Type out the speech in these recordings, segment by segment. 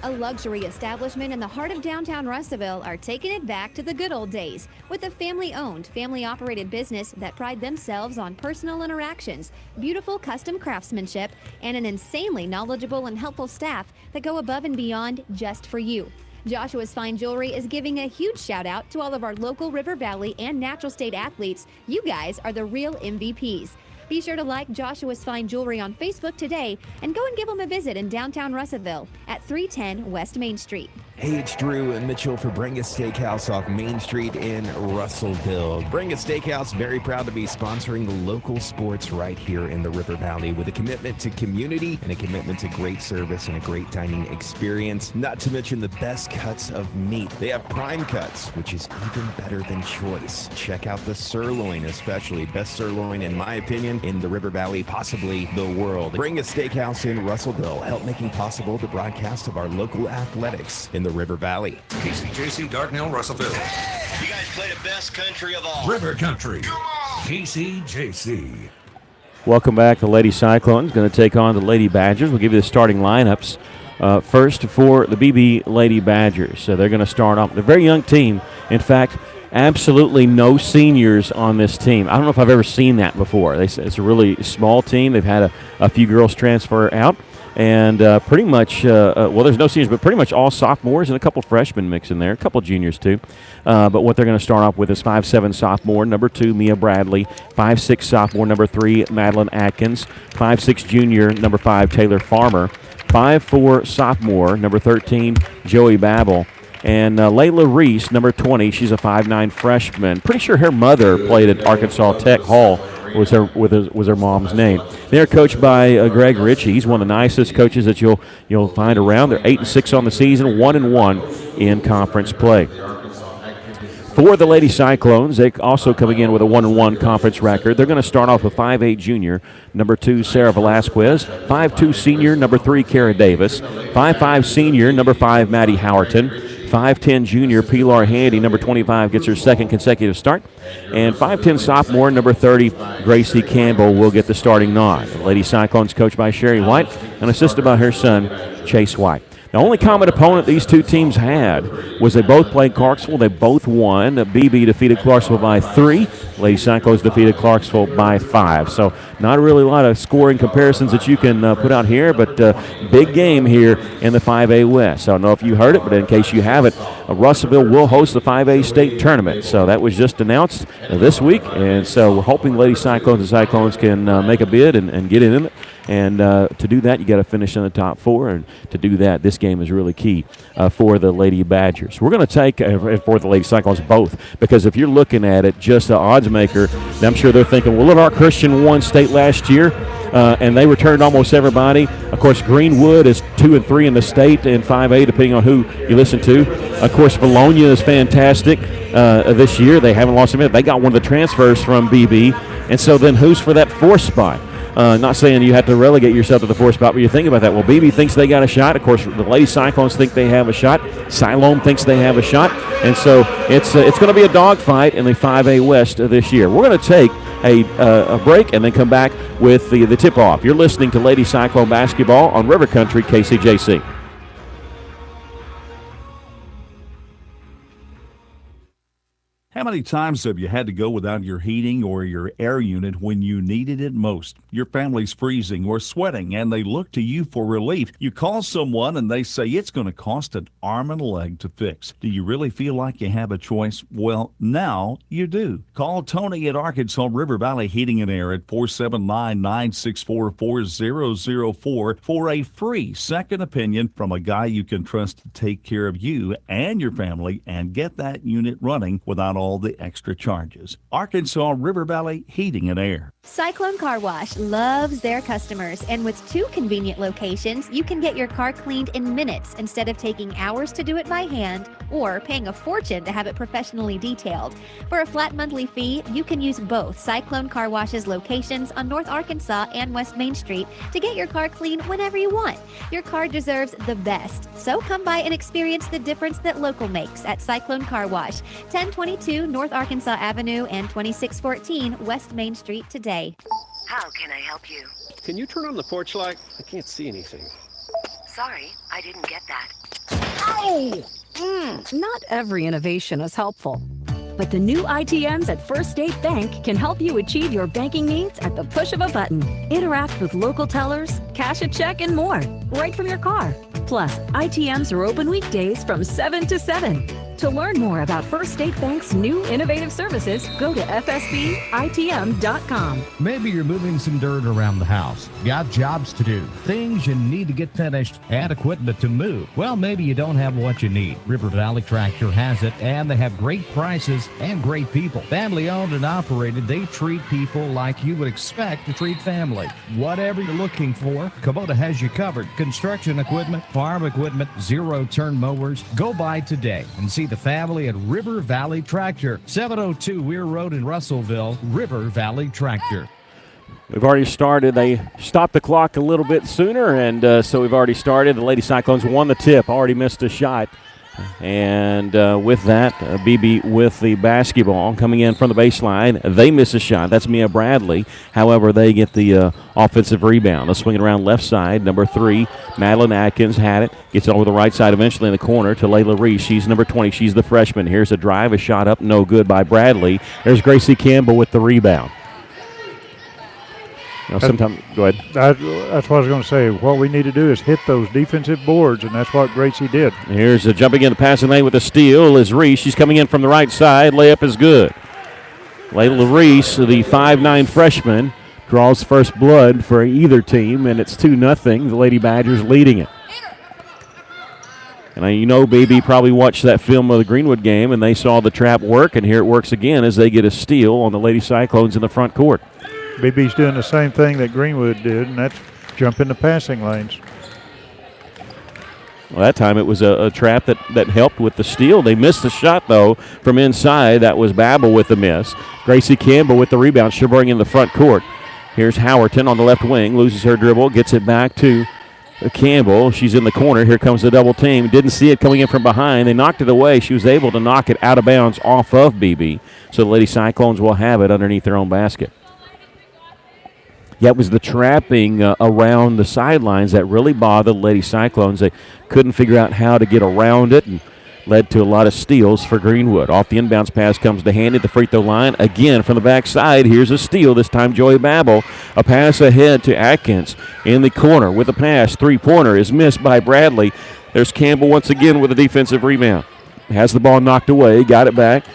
A luxury establishment in the heart of downtown Russellville are taking it back to the good old days with a family-owned, family-operated business that pride themselves on personal interactions, beautiful custom craftsmanship, and an insanely knowledgeable and helpful staff that go above and beyond just for you. Joshua's Fine Jewelry is giving a huge shout out to all of our local River Valley and Natural State athletes. You guys are the real MVPs. Be sure to like Joshua's Fine Jewelry on Facebook today and go and give them a visit in downtown Russellville at 310 West Main Street. Hey, it's Drew and Mitchell for Bring a Steakhouse off Main Street in Russellville. Bring a Steakhouse, very proud to be sponsoring local sports right here in the River Valley with a commitment to community and a commitment to great service and a great dining experience, not to mention the best cuts of meat. They have prime cuts, which is even better than choice. Check out the sirloin, especially. Best sirloin, in my opinion, in the River Valley, possibly the world. Bring a Steakhouse in Russellville, help making possible the broadcast of our local athletics in the River Valley. KCJC, Darknell, Russellville. You guys play the best country of all. River Country. KCJC. Welcome back. The Lady Cyclones going to take on the Lady Badgers. We'll give you the starting lineups. First for the Beebe Lady Badgers. So they're going to start off with a very young team. In fact, absolutely no seniors on this team. I don't know if I've ever seen that before. It's a really small team. They've had a few girls transfer out. And pretty much, there's no seniors, but pretty much all sophomores and a couple freshmen mixed in there, a couple juniors too. But what they're going to start off with is 5'7" sophomore, number 2, Mia Bradley, 5'6" sophomore, number 3, Madeline Atkins, 5'6" junior, number 5, Taylor Farmer, 5'4" sophomore, number 13, Joey Babel, and Layla Reese, number 20, she's a 5'9" freshman. Pretty sure her mother played at Arkansas Tech Hall. Was her mom's name. They're coached by Greg Ritchie. He's one of the nicest coaches that you'll find around. They're 8-6 on the season, 1-1 in conference play. For the Lady Cyclones, they also coming in with a 1-1 conference record. They're going to start off with 5'8" junior, number 2, Sarah Velasquez, 5'2" senior, number 3, Kara Davis, 5'5" senior, number 5, Maddie Howerton, 5'10" junior, Pilar Handy, number 25, gets her second consecutive start. And 5'10" sophomore, number 30, Gracie Campbell, will get the starting nod. The Lady Cyclones coached by Sherry White and assisted by her son, Chase White. The only common opponent these two teams had was they both played Clarksville. They both won. Beebe defeated Clarksville by 3. Lady Cyclones defeated Clarksville by 5. So not really a lot of scoring comparisons that you can put out here, but big game here in the 5A West. So I don't know if you heard it, but in case you haven't, Russellville will host the 5A state tournament. So that was just announced this week, and so we're hoping Lady Cyclones and Cyclones can make a bid and get in it. And to do that, you got to finish in the top 4. And to do that, this game is really key for the Lady Badgers. We're going to take, for the Lady Cyclones, both. Because if you're looking at it, just the odds maker, I'm sure they're thinking, well, Little Rock Christian won state last year. And they returned almost everybody. Of course, Greenwood is 2 and 3 in the state in 5A, depending on who you listen to. Of course, Bologna is fantastic this year. They haven't lost a minute. They got one of the transfers from BB. And so then who's for that 4th spot? Not saying you have to relegate yourself to the 4th spot, but you think about that. Well, Beebe thinks they got a shot. Of course, the Lady Cyclones think they have a shot. Siloam thinks they have a shot. And so it's going to be a dogfight in the 5A West this year. We're going to take a break and then come back with the tip-off. You're listening to Lady Cyclone Basketball on River Country KCJC. How many times have you had to go without your heating or your air unit when you needed it most? Your family's freezing or sweating and they look to you for relief. You call someone and they say it's going to cost an arm and a leg to fix. Do you really feel like you have a choice? Well, now you do. Call Tony at Arkansas River Valley Heating and Air at 479-964-4004 for a free second opinion from a guy you can trust to take care of you and your family and get that unit running without all the extra charges. Arkansas River Valley Heating and Air. Cyclone Car Wash loves their customers, and with 2 convenient locations, you can get your car cleaned in minutes instead of taking hours to do it by hand or paying a fortune to have it professionally detailed. For a flat monthly fee, you can use both Cyclone Car Wash's locations on North Arkansas and West Main Street to get your car clean whenever you want. Your car deserves the best, so come by and experience the difference that local makes at Cyclone Car Wash, 1022 North Arkansas Avenue and 2614 West Main Street today. How can I help you? Can you turn on the porch light? I can't see anything. Sorry, I didn't get that. Not every innovation is helpful. But the new ITMs at First State Bank can help you achieve your banking needs at the push of a button. Interact with local tellers, cash a check, and more, right from your car. Plus, ITMs are open weekdays from 7 to 7. To learn more about First State Bank's new innovative services, go to fsbitm.com. Maybe you're moving some dirt around the house. Got jobs to do, things you need to get finished, and equipment to move. Well, maybe you don't have what you need. River Valley Tractor has it, and they have great prices and great people. Family owned and operated, they treat people like you would expect to treat family. Whatever you're looking for, Kubota has you covered. Construction equipment, farm equipment, zero-turn mowers. Go by today and see the family at River Valley Tractor, 702 Weir Road in Russellville. River Valley Tractor. We've already started. They stopped the clock a little bit sooner, and so we've already started. The Lady Cyclones won the tip, already missed a shot. And with that, Beebe with the basketball coming in from the baseline. They miss a shot. That's Mia Bradley. However, they get the offensive rebound. They'll swing it around left side. Number 3, Madeline Atkins had it. Gets it over the right side eventually in the corner to Layla Reese. She's number 20. She's the freshman. Here's a drive, a shot up, no good by Bradley. There's Gracie Campbell with the rebound. Go ahead. That's what I was going to say. What we need to do is hit those defensive boards, and that's what Gracie did. Here's a jumping in the passing lane with a steal is Reese. She's coming in from the right side. Layup is good. Layla Reese, the 5'9 freshman, draws first blood for either team, and it's 2-0. The Lady Badgers leading it. And you know, Beebe probably watched that film of the Greenwood game, and they saw the trap work, and here it works again as they get a steal on the Lady Cyclones in the front court. BB's doing the same thing that Greenwood did, and that's jump in the passing lanes. Well, that time it was a trap that helped with the steal. They missed the shot, though, from inside. That was Babel with the miss. Gracie Campbell with the rebound. She'll bring in the front court. Here's Howerton on the left wing. Loses her dribble. Gets it back to Campbell. She's in the corner. Here comes the double team. Didn't see it coming in from behind. They knocked it away. She was able to knock it out of bounds off of BB. So the Lady Cyclones will have it underneath their own basket. Yeah, it was the trapping around the sidelines that really bothered the Lady Cyclones. They couldn't figure out how to get around it and led to a lot of steals for Greenwood. Off the inbounds pass comes to Handy at the free throw line. Again from the backside, here's a steal. This time Joey Babel. A pass ahead to Atkins in the corner with a pass. Three-pointer is missed by Bradley. There's Campbell once again with a defensive rebound. Has the ball knocked away, got it back.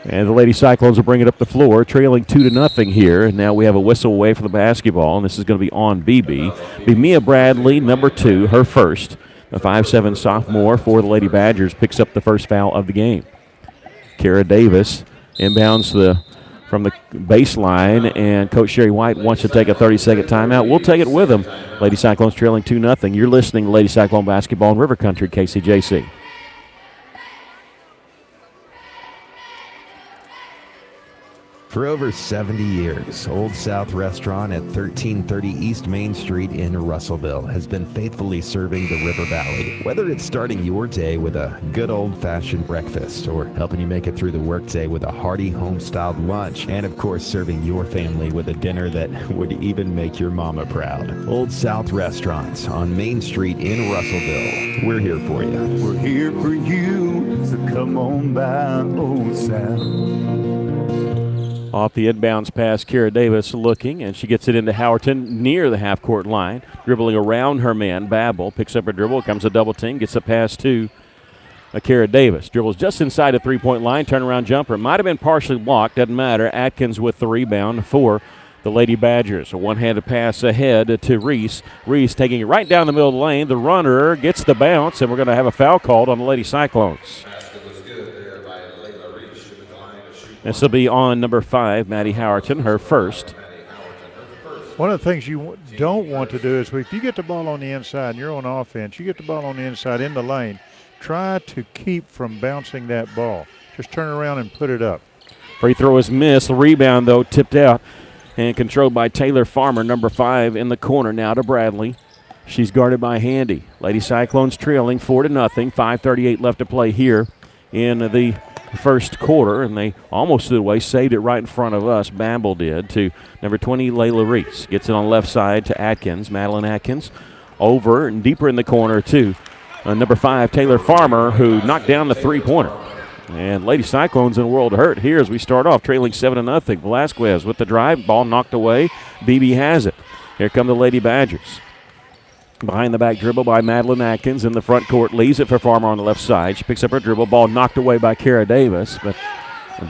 And the Lady Cyclones will bring it up the floor, trailing 2-0 here. And now we have a whistle away from the basketball, and this is going to be on BB. Be Mia Bradley, number 2, her first. The 5'7 sophomore for the Lady Badgers picks up the first foul of the game. Kara Davis inbounds from the baseline, and Coach Sherry White wants to take a 30-second timeout. We'll take it with them. Lady Cyclones trailing 2-0. You're listening to Lady Cyclone Basketball in River Country, KCJC. For over 70 years, Old South Restaurant at 1330 East Main Street in Russellville has been faithfully serving the River Valley. Whether it's starting your day with a good old-fashioned breakfast or helping you make it through the workday with a hearty home-styled lunch, and of course serving your family with a dinner that would even make your mama proud. Old South Restaurant on Main Street in Russellville. We're here for you. We're here for you, so come on by Old South. Off the inbounds pass, Kara Davis looking, and she gets it into Howerton near the half-court line. Dribbling around her man, Babel. Picks up her dribble, comes a double team, gets a pass to Kara Davis. Dribbles just inside the three-point line, turnaround jumper. Might have been partially blocked, doesn't matter. Atkins with the rebound for the Lady Badgers. A one-handed pass ahead to Reese. Reese taking it right down the middle of the lane. The runner gets the bounce, and we're going to have a foul called on the Lady Cyclones. This will be on number 5, Maddie Howerton, her first. One of the things you don't want to do is if you get the ball on the inside and you're on offense, you get the ball on the inside in the lane, try to keep from bouncing that ball. Just turn around and put it up. Free throw is missed. The rebound, though, tipped out and controlled by Taylor Farmer, number 5, in the corner now to Bradley. She's guarded by Handy. Lady Cyclones trailing 4-0. 5:38 left to play here in the first quarter, and they almost stood away, saved it right in front of us. Bamble did to number 20, Layla Reese. Gets it on the left side to Atkins, Madeline Atkins. over and deeper in the corner to number 5, Taylor Farmer, who knocked down the three-pointer. And Lady Cyclones in a world of hurt here as we start off, trailing 7-0. Velasquez with the drive, ball knocked away. Beebe has it. Here come the Lady Badgers. Behind the back dribble by Madeline Atkins in the front court, leaves it for Farmer on the left side. She picks up her dribble, ball knocked away by Kara Davis, but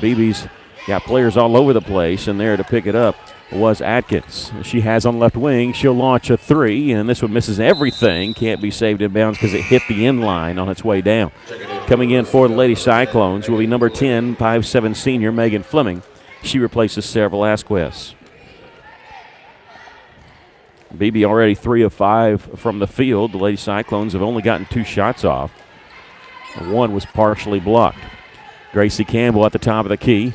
Beebe's got players all over the place, and there to pick it up was Atkins. She has on left wing. She'll launch a three, and this one misses everything. Can't be saved in bounds because it hit the end line on its way down. Coming in for the Lady Cyclones will be number 10, 5'7" senior Megan Fleming. She replaces Sarah Velasquez. Beebe already 3 of 5 from the field. The Lady Cyclones have only gotten 2 shots off. One was partially blocked. Gracie Campbell at the top of the key.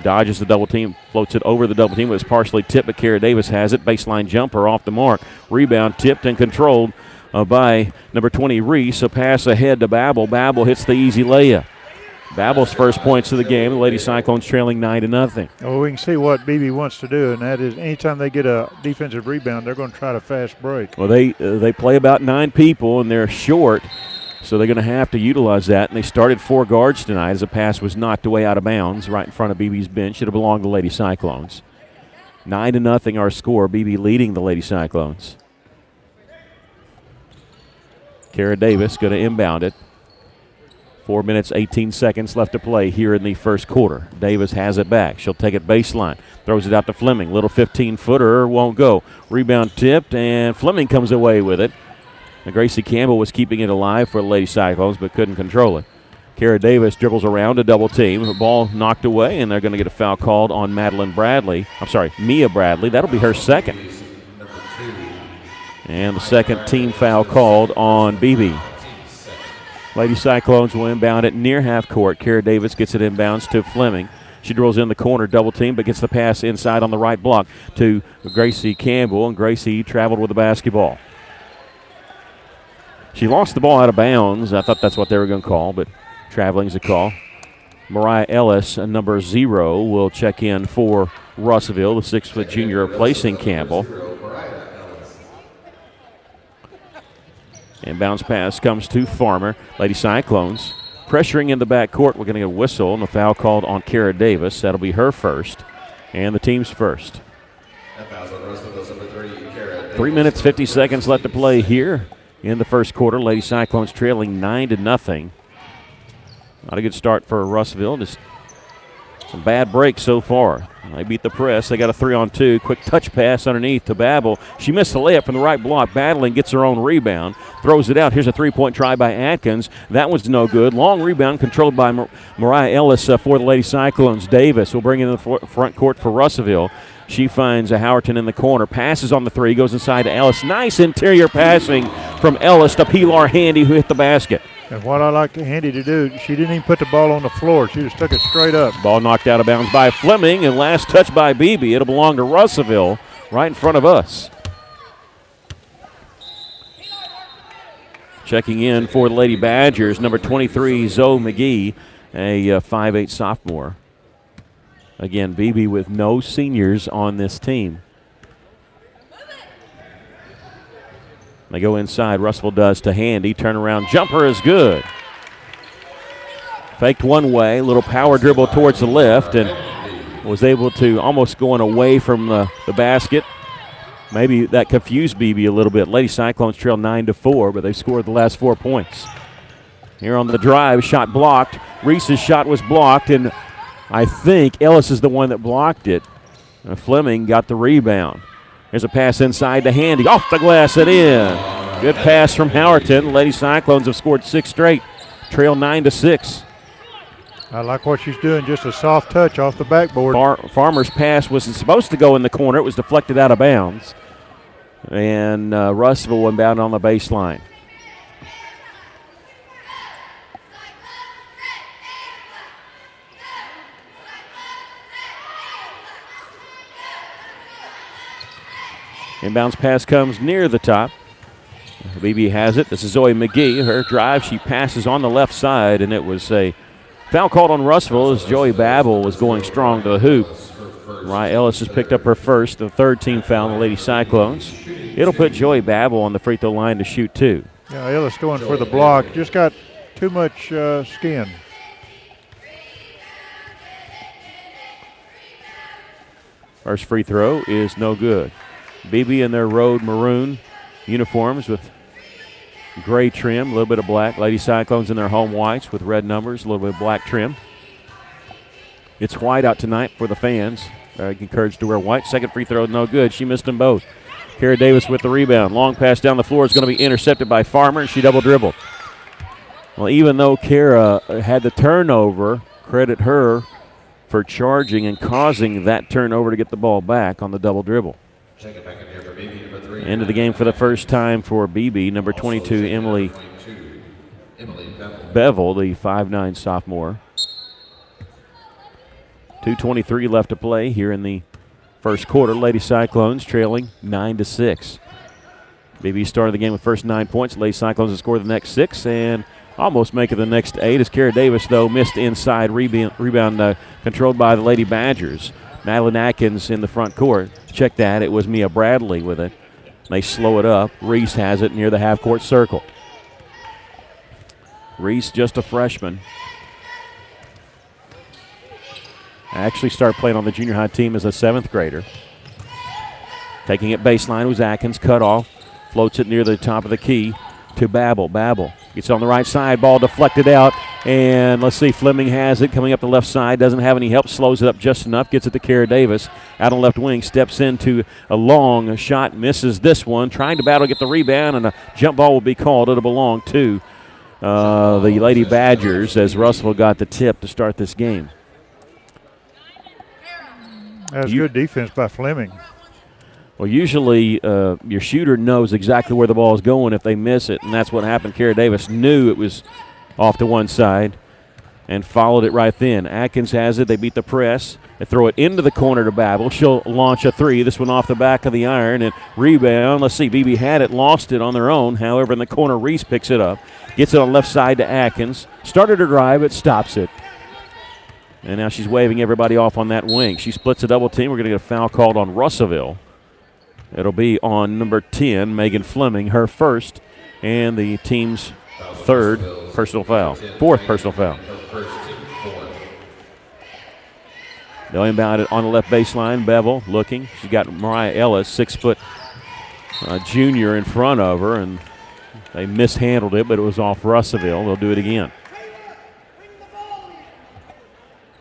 Dodges the double team, floats it over the double team. It was partially tipped, but Kara Davis has it. Baseline jumper off the mark. Rebound tipped and controlled by number 20, Reese. A pass ahead to Babel. Babel hits the easy layup. Babel's first points of the game. The Lady Cyclones trailing 9-0. Well, we can see what Beebe wants to do, and that is anytime they get a defensive rebound, they're going to try to fast break. Well, they play about 9 people, and they're short, so they're going to have to utilize that. And they started 4 guards tonight as a pass was knocked away out of bounds right in front of Beebe's bench. It'll belong to the Lady Cyclones. 9-0 our score. Beebe leading the Lady Cyclones. Kara Davis going to inbound it. 4 minutes, 18 seconds left to play here in the first quarter. Davis has it back. She'll take it baseline. Throws it out to Fleming. Little 15-footer won't go. Rebound tipped, and Fleming comes away with it. And Gracie Campbell was keeping it alive for the Lady Cyclones but couldn't control it. Kara Davis dribbles around a double team. The ball knocked away, and they're going to get a foul called on Mia Bradley. That'll be her second. And the second team foul called on Beebe. Lady Cyclones will inbound it near half court. Kara Davis gets it inbounds to Fleming. She drills in the corner, double team, but gets the pass inside on the right block to Gracie Campbell, and Gracie traveled with the basketball. She lost the ball out of bounds. I thought that's what they were going to call, but traveling's a call. Mariah Ellis, number 0, will check in for Russellville, the 6-foot junior replacing Campbell. And bounce pass comes to Farmer. Lady Cyclones pressuring in the backcourt. We're going to get a whistle and a foul called on Kara Davis. That'll be her first and the team's first. 3 minutes, 50 seconds left to play here in the first quarter. Lady Cyclones trailing 9-0. Not a good start for Russellville. Just some bad breaks so far. They beat the press. They got a 3-on-2. Quick touch pass underneath to Babel. She missed the layup from the right block. Battling gets her own rebound. Throws it out. Here's a three-point try by Atkins. That was no good. Long rebound controlled by Mariah Ellis for the Lady Cyclones. Davis will bring it in the front court for Russellville. She finds a Howerton in the corner. Passes on the three. Goes inside to Ellis. Nice interior passing from Ellis to Pilar Handy, who hit the basket. And what I like Handy to do, she didn't even put the ball on the floor. She just took it straight up. Ball knocked out of bounds by Fleming, and last touch by Beebe. It'll belong to Russellville right in front of us. Checking in for the Lady Badgers, number 23, Zoe McGee, a 5'8" sophomore. Again, Beebe with no seniors on this team. They go inside. Russellville does to Handy. Turnaround jumper is good. Faked one way. Little power dribble towards the left and was able to almost going away from the basket. Maybe that confused Beebe a little bit. Lady Cyclones trail 9-4, but they've scored the last 4 points. Here on the drive, shot blocked. Reese's shot was blocked, and I think Ellis is the one that blocked it. Fleming got the rebound. Here's a pass inside to Handy. Off the glass and in. Good pass from Howerton. Lady Cyclones have scored 6 straight. Trail 9-6. I like what she's doing, just a soft touch off the backboard. Farmer's pass wasn't supposed to go in the corner. It was deflected out of bounds. And Russellville went bound on the baseline. Inbounds pass comes near the top. Beebe has it. This is Zoe McGee. Her drive, she passes on the left side, and it was a foul called on Russellville as Joey Babel was going strong to the hoop. Mariah Ellis has picked up her first, the third team foul on the Lady Cyclones. It'll put Joey Babel on the free throw line to shoot 2. Yeah, Ellis going for the block. Just got too much skin. First free throw is no good. Beebe in their road maroon uniforms with gray trim, a little bit of black. Lady Cyclones in their home whites with red numbers, a little bit of black trim. It's white out tonight for the fans. Encouraged to wear white. Second free throw, no good. She missed them both. Kara Davis with the rebound. Long pass down the floor is going to be intercepted by Farmer, and she double dribbled. Well, even though Kara had the turnover, credit her for charging and causing that turnover to get the ball back on the double dribble. End of the game for the first time for Beebe, number 22, Emily Bevel, the 5'9" sophomore. 2:23 left to play here in the first quarter. Lady Cyclones trailing 9-6. Beebe started the game with first 9 points. Lady Cyclones have scored the next 6 and almost make it the next 8 as Kara Davis, though, missed inside rebound controlled by the Lady Badgers. Madeline Atkins in the front court. Check that. It was Mia Bradley with it. They slow it up. Reese has it near the half-court circle. Reese, just a freshman. Actually started playing on the junior high team as a 7th grader. Taking it baseline was Atkins, cut off. Floats it near the top of the key to Babel. Babel gets on the right side, ball deflected out. And let's see, Fleming has it coming up the left side. Doesn't have any help, slows it up just enough. Gets it to Kara Davis. Out on the left wing, steps into a long shot, misses this one. Trying to battle, get the rebound, and a jump ball will be called. It'll belong to the Lady Badgers as Russell got the tip to start this game. That was good defense by Fleming. Well, usually your shooter knows exactly where the ball is going if they miss it, and that's what happened. Kara Davis knew it was off to one side and followed it right then. Atkins has it. They beat the press. They throw it into the corner to Babel. She'll launch a 3. This one off the back of the iron and rebound. Let's see, Beebe had it, lost it on their own. However, in the corner, Reese picks it up. Gets it on the left side to Atkins. Started her drive, but stops it. And now she's waving everybody off on that wing. She splits a double team. We're going to get a foul called on Russellville. It'll be on number 10, Megan Fleming, her first, and the team's fourth personal foul. They'll inbound it on the left baseline. Bevel looking. She's got Mariah Ellis, 6-foot junior, in front of her, and they mishandled it, but it was off Russellville. They'll do it again.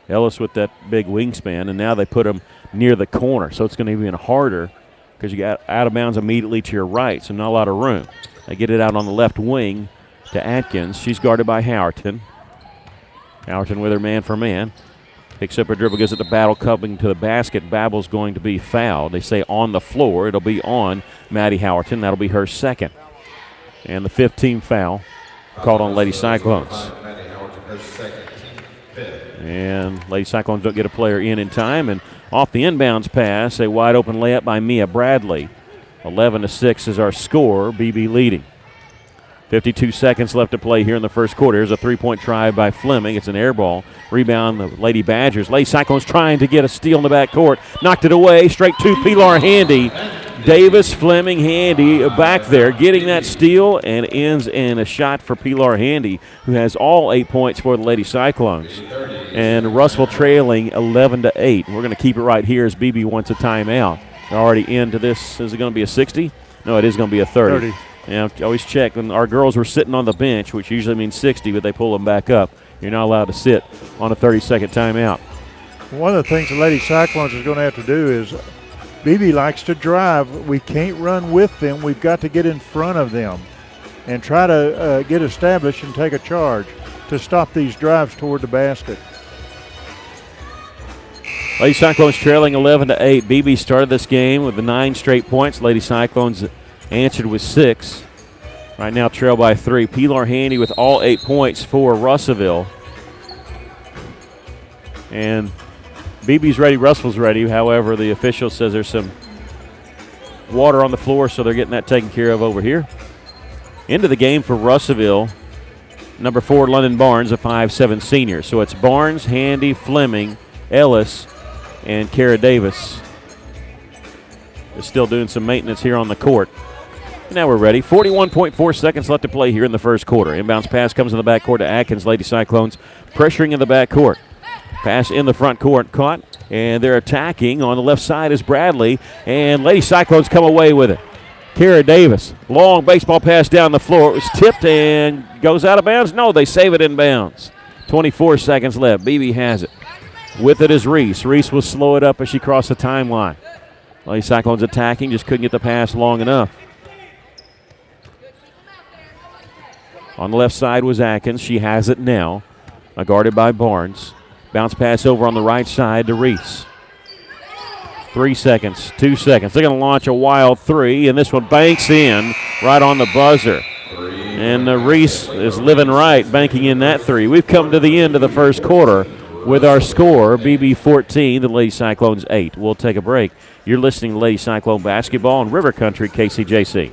Ellis with that big wingspan, and now they put him near the corner, so it's going to be even harder because you got out of bounds immediately to your right, so not a lot of room. They get it out on the left wing to Atkins. She's guarded by Howerton. Howerton with her man for man. Picks up her dribble, gives it to Battle, coming to the basket. Babel's going to be fouled. They say on the floor. It'll be on Maddie Howerton. That'll be her second. And the 15th foul called on Lady Cyclones. And Lady Cyclones don't get a player in time. And off the inbounds pass, a wide open layup by Mia Bradley. 11-6 is our score, Beebe leading. 52 seconds left to play here in the first quarter. Here's a three-point try by Fleming. It's an air ball. Rebound, the Lady Badgers. Lady Cyclones trying to get a steal in the backcourt. Knocked it away. Straight to Pilar Handy. Davis, Fleming, Handy back there getting that steal, and ends in a shot for Pilar Handy, who has all 8 points for the Lady Cyclones. And Russell trailing 11-8. We're going to keep it right here as Beebe wants a timeout. They're already into this. Is it going to be a 60? No, it is going to be a 30. Yeah, always check. When our girls were sitting on the bench, which usually means 60, but they pull them back up. You're not allowed to sit on a 30-second timeout. One of the things the Lady Cyclones is going to have to do is Beebe likes to drive. We can't run with them. We've got to get in front of them and try to get established and take a charge to stop these drives toward the basket. Lady Cyclones trailing 11-8. Beebe started this game with the 9 straight points. Lady Cyclones answered with 6. Right now trail by 3. Pilar Handy with all 8 points for Russellville. And Beebe's ready, Russell's ready. However, the official says there's some water on the floor, so they're getting that taken care of over here. Into the game for Russellville, number 4, London Barnes, a 5'7" senior. So it's Barnes, Handy, Fleming, Ellis, and Kara Davis is still doing some maintenance here on the court. Now we're ready. 41.4 seconds left to play here in the first quarter. Inbounds pass comes in the backcourt to Atkins. Lady Cyclones pressuring in the backcourt. Pass in the front court, caught, and they're attacking. On the left side is Bradley, and Lady Cyclones come away with it. Kara Davis, long baseball pass down the floor. It was tipped and goes out of bounds. No, they save it in bounds. 24 seconds left. Beebe has it. With it is Reese. Reese will slow it up as she crossed the timeline. Lady Cyclones attacking, just couldn't get the pass long enough. On the left side was Atkins. She has it now, guarded by Barnes. Bounce pass over on the right side to Reese. 3 seconds, 2 seconds. They're going to launch a wild three, and this one banks in right on the buzzer. And Reese is living right, banking in that three. We've come to the end of the first quarter with our score, Beebe 14, the Lady Cyclones 8. We'll take a break. You're listening to Lady Cyclone Basketball on River Country, KCJC.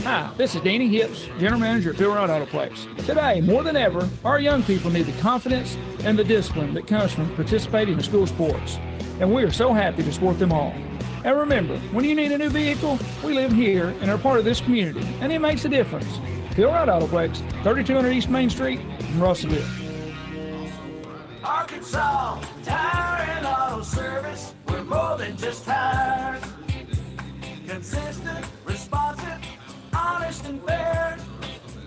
Hi, this is Danny Hips, General Manager at Phil Wright Autoplex. Today, more than ever, our young people need the confidence and the discipline that comes from participating in school sports. And we are so happy to support them all. And remember, when you need a new vehicle, we live here and are part of this community, and it makes a difference. Phil Wright Autoplex, 3200 East Main Street in Russellville. Arkansas Tire and Auto Service, we're more than just tires. Consistent, responsive, honest and fair.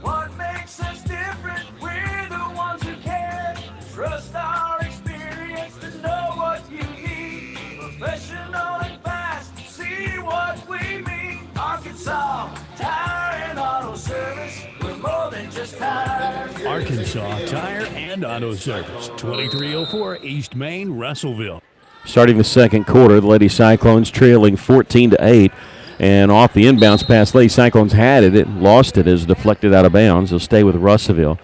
What makes us different? We're the ones who care. Trust our experience to know what you need. Professional and fast, see what we mean. Arkansas Tire and Auto Service, we're more than just tires. Arkansas Tire and Auto Service, 2304 East Main, Russellville. Starting the second quarter, the Lady Cyclones trailing 14-8. And off the inbounds pass, Lady Cyclones had it. It lost it as deflected out of bounds. They'll stay with Russellville.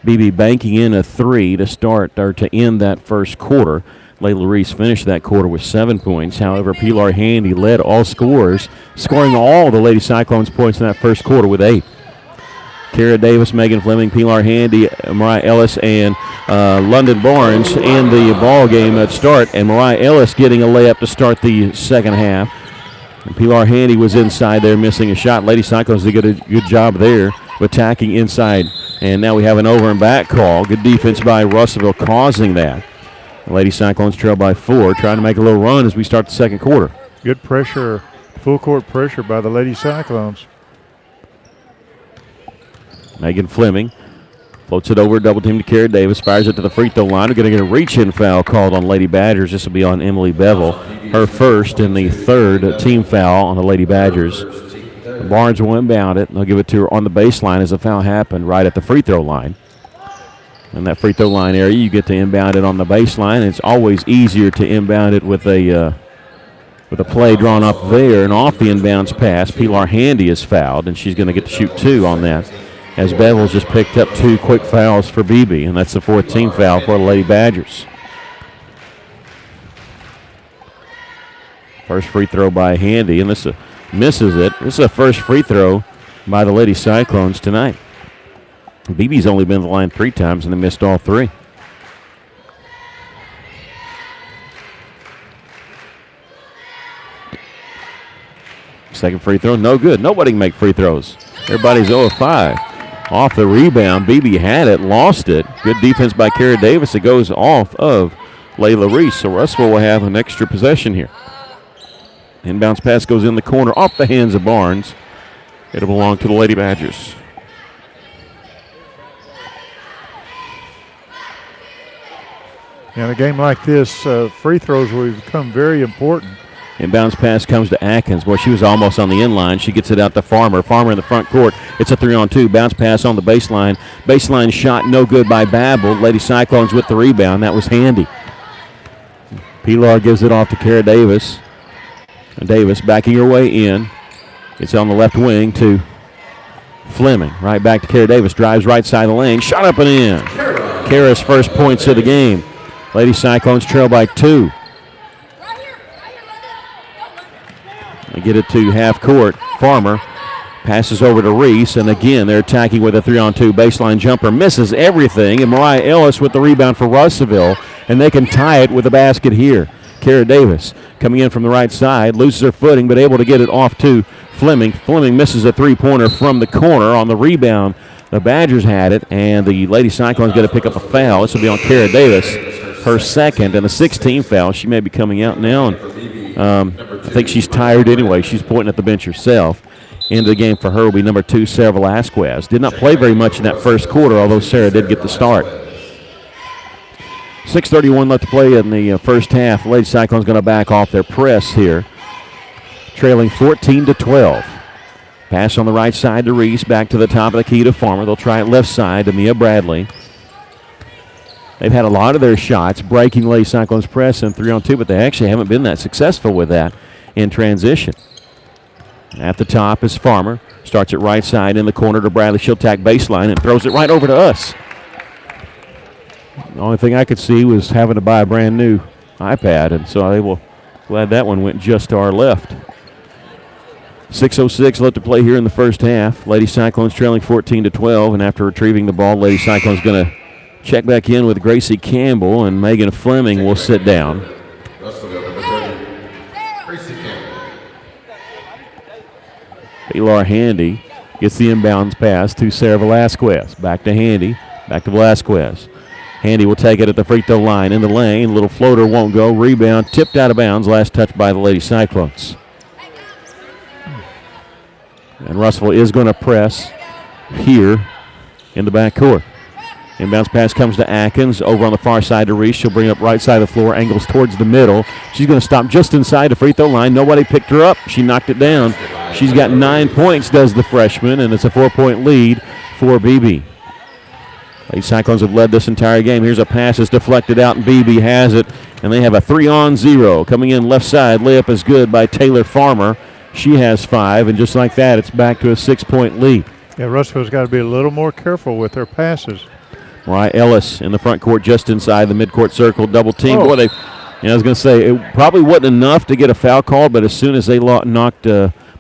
Beebe banking in a three to start or to end that first quarter. Layla Reese finished that quarter with 7 points. However, Pilar Handy led all scorers, scoring all the Lady Cyclones points in that first quarter with 8. Kara Davis, Megan Fleming, Pilar Handy, Mariah Ellis, and London Barnes in the ball game at start. And Mariah Ellis getting a layup to start the second half. And Pilar Handy was inside there missing a shot. Lady Cyclones did a good job there of attacking inside. And now we have an over and back call. Good defense by Russellville causing that. The Lady Cyclones trail by 4, trying to make a little run as we start the second quarter. Good pressure, full court pressure by the Lady Cyclones. Megan Fleming floats it over, double team to Kara Davis, fires it to the free throw line. We're going to get a reach-in foul called on Lady Badgers. This will be on Emily Bevel, her first and the third team foul on the Lady Badgers. Barnes will inbound it, and they'll give it to her on the baseline as the foul happened right at the free throw line. In that free throw line area, you get to inbound it on the baseline. It's always easier to inbound it with a play drawn up there. And off the inbounds pass, Pilar Handy is fouled, and she's going to get to shoot 2 on that, as Bevel's just picked up 2 quick fouls for Beebe, and that's the 4th team foul for the Lady Badgers. First free throw by Handy, and this misses it. This is the first free throw by the Lady Cyclones tonight. Beebe's only been to the line 3 times, and they missed all 3. Second free throw, no good. Nobody can make free throws. Everybody's 0 of 5. Off the rebound, Beebe had it, lost it. Good defense by Kara Davis. It goes off of Layla Reese. So Russellville will have an extra possession here. Inbounds pass goes in the corner off the hands of Barnes. It'll belong to the Lady Badgers. In a game like this, free throws will become very important. Inbounds pass comes to Atkins. Boy, she was almost on the end line. She gets it out to Farmer. Farmer in the front court. It's a 3-on-2. Bounce pass on the baseline. Baseline shot no good by Babel. Lady Cyclones with the rebound. That was Handy. Pilar gives it off to Kara Davis. Davis backing her way in. It's on the left wing to Fleming. Right back to Kara Davis. Drives right side of the lane. Shot up and in. Kara's first points of the game. Lady Cyclones trail by 2. They get it to half court. Farmer passes over to Reese, and again they're attacking with a 3-on-2 baseline jumper. Misses everything, and Mariah Ellis with the rebound for Russellville, and they can tie it with a basket here. Kara Davis coming in from the right side, loses her footing, but able to get it off to Fleming. Fleming misses a three-pointer from the corner. On the rebound, the Badgers had it, and the Lady Cyclones got to pick up a foul. This will be on Kara Davis, her second, and a 16 foul. She may be coming out now, and I think she's tired anyway. She's pointing at the bench herself. Into the game for her will be number 2, Sarah Velasquez. Did not play very much in that first quarter, although Sarah did get the start. 6:31 left to play in the first half. The Lady Cyclones going to back off their press here, trailing 14-12. Pass on the right side to Reese, back to the top of the key to Farmer. They'll try it left side to Mia Bradley. They've had a lot of their shots breaking Lady Cyclones press in 3-on-2, but they actually haven't been that successful with that in transition. At the top is Farmer. Starts it right side in the corner to Bradley. She'll tack baseline and throws it right over to us. The only thing I could see was having to buy a brand new iPad, and so I will glad that one went just to our left. 6:06 left to play here in the first half. Lady Cyclones trailing 14-12, and after retrieving the ball, Lady Cyclones going to check back in with Gracie Campbell, and Megan Fleming will sit down. Pilar Handy gets the inbounds pass to Sarah Velasquez. Back to Handy, back to Velasquez. Handy will take it at the free throw line in the lane. Little floater won't go. Rebound tipped out of bounds. Last touch by the Lady Cyclones. And Russell is going to press here in the backcourt. Inbounds pass comes to Atkins. Over on the far side to Reese. She'll bring up right side of the floor. Angles towards the middle. She's going to stop just inside the free throw line. Nobody picked her up. She knocked it down. She's got 9 points, does the freshman, and it's a 4-point lead for Beebe. Lady Cyclones have led this entire game. Here's a pass that's deflected out, and Beebe has it. And they have a 3-on-0. Coming in left side. Layup is good by Taylor Farmer. She has 5, and just like that, it's back to a 6-point lead. Yeah, Russell's got to be a little more careful with their passes. Right, Ellis in the front court, just inside the midcourt circle, double team. Oh. Boy, I was going to say, it probably wasn't enough to get a foul call, but as soon as they knocked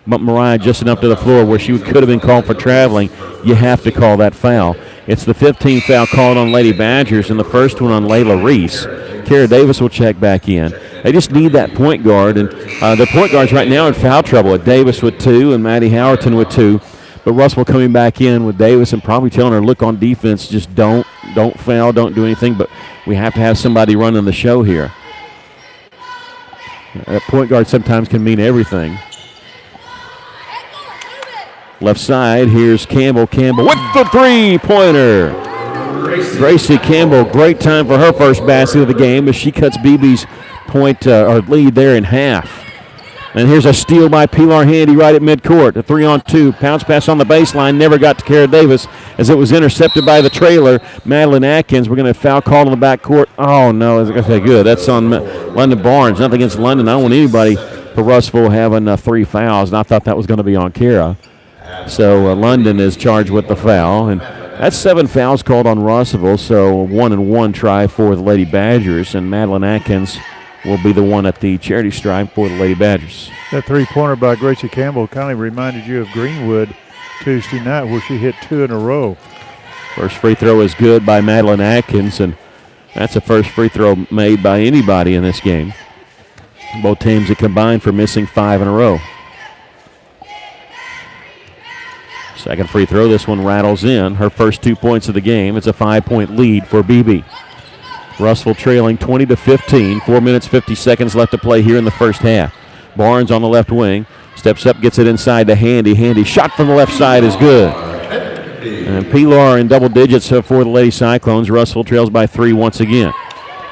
Mariah just enough to the floor where she could have been called for traveling, you have to call that foul. It's the 15th foul called on Lady Badgers, and the first one on Layla Reese. Kara Davis will check back in. They just need that point guard, and their point guards right now in foul trouble. Davis with 2 and Maddie Howerton with 2. But Russell coming back in with Davis and probably telling her, look, on defense, just don't foul, don't do anything. But we have to have somebody running the show here. That point guard sometimes can mean everything. Left side, here's Campbell. Campbell with the three-pointer. Gracie Campbell, great time for her first basket of the game as she cuts Beebe's point or lead there in half. And here's a steal by Pilar Handy right at midcourt. A 3-on-2. Bounce pass on the baseline. Never got to Kara Davis as it was intercepted by the trailer, Madeline Atkins. We're going to have foul call in the backcourt. Oh, no. Okay, good. That's on London Barnes. Nothing against London. I don't want anybody for Russellville having 3 fouls, and I thought that was going to be on Kara. So London is charged with the foul. And that's 7 fouls called on Russellville, so 1-and-1 try for the Lady Badgers. And Madeline Atkins will be the one at the charity stripe for the Lady Badgers. That three-pointer by Gracie Campbell kind of reminded you of Greenwood Tuesday night where she hit 2 in a row. First free throw is good by Madeline Atkins, and that's the first free throw made by anybody in this game. Both teams have combined for missing 5 in a row. Second free throw, this one rattles in. Her first 2 points of the game. It's a 5-point lead for Beebe. Russell trailing 20-15. 4 minutes, 50 seconds left to play here in the first half. Barnes on the left wing. Steps up, gets it inside to Handy. Handy shot from the left side is good. And Pilar in double digits for the Lady Cyclones. Russell trails by 3 once again.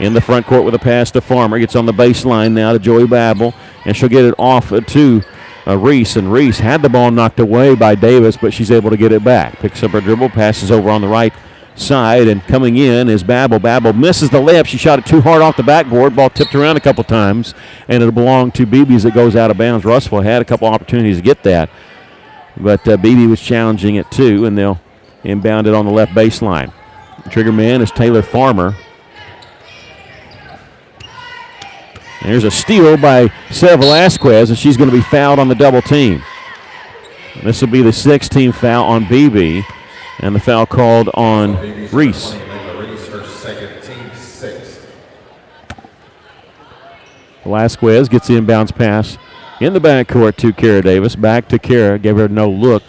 In the front court with a pass to Farmer. Gets on the baseline now to Joey Babel. And she'll get it off to Reese. And Reese had the ball knocked away by Davis, but she's able to get it back. Picks up her dribble, passes over on the right side, and coming in is Babel. Babel misses the layup. She shot it too hard off the backboard. Ball tipped around a couple times, and it'll belong to Beebe as it goes out of bounds. Russell had a couple opportunities to get that, but Beebe was challenging it too, and they'll inbound it on the left baseline. Trigger man is Taylor Farmer. And here's a steal by Sarah Velasquez, and she's going to be fouled on the double team. And this will be the 6th team foul on Beebe. And the foul called on Reese. Velasquez gets the inbounds pass in the backcourt to Kara Davis. Back to Kara. Gave her no look.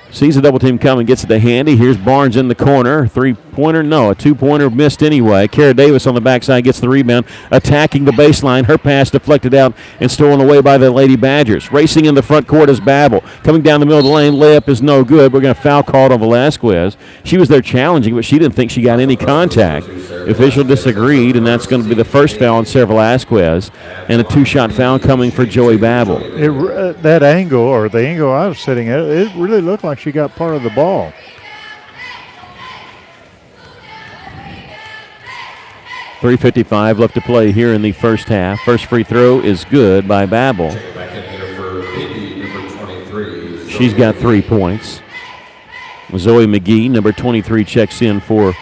Sees the double team coming, gets it to Handy. Here's Barnes in the corner. Three-pointer, no, a two-pointer missed anyway. Kara Davis on the backside gets the rebound, attacking the baseline. Her pass deflected out and stolen away by the Lady Badgers. Racing in the front court is Babel. Coming down the middle of the lane, layup is no good. We're going to foul called on Velasquez. She was there challenging, but she didn't think she got any contact. The official disagreed, and that's going to be the first foul on Sarah Velasquez, and a two-shot foul coming for Joey Babel. That angle, or the angle I was sitting at, it really looked like she got part of the ball. .355 left to play here in the first half. First free throw is good by Babel. She's got 3 points. Zoe McGee, number 23, checks in for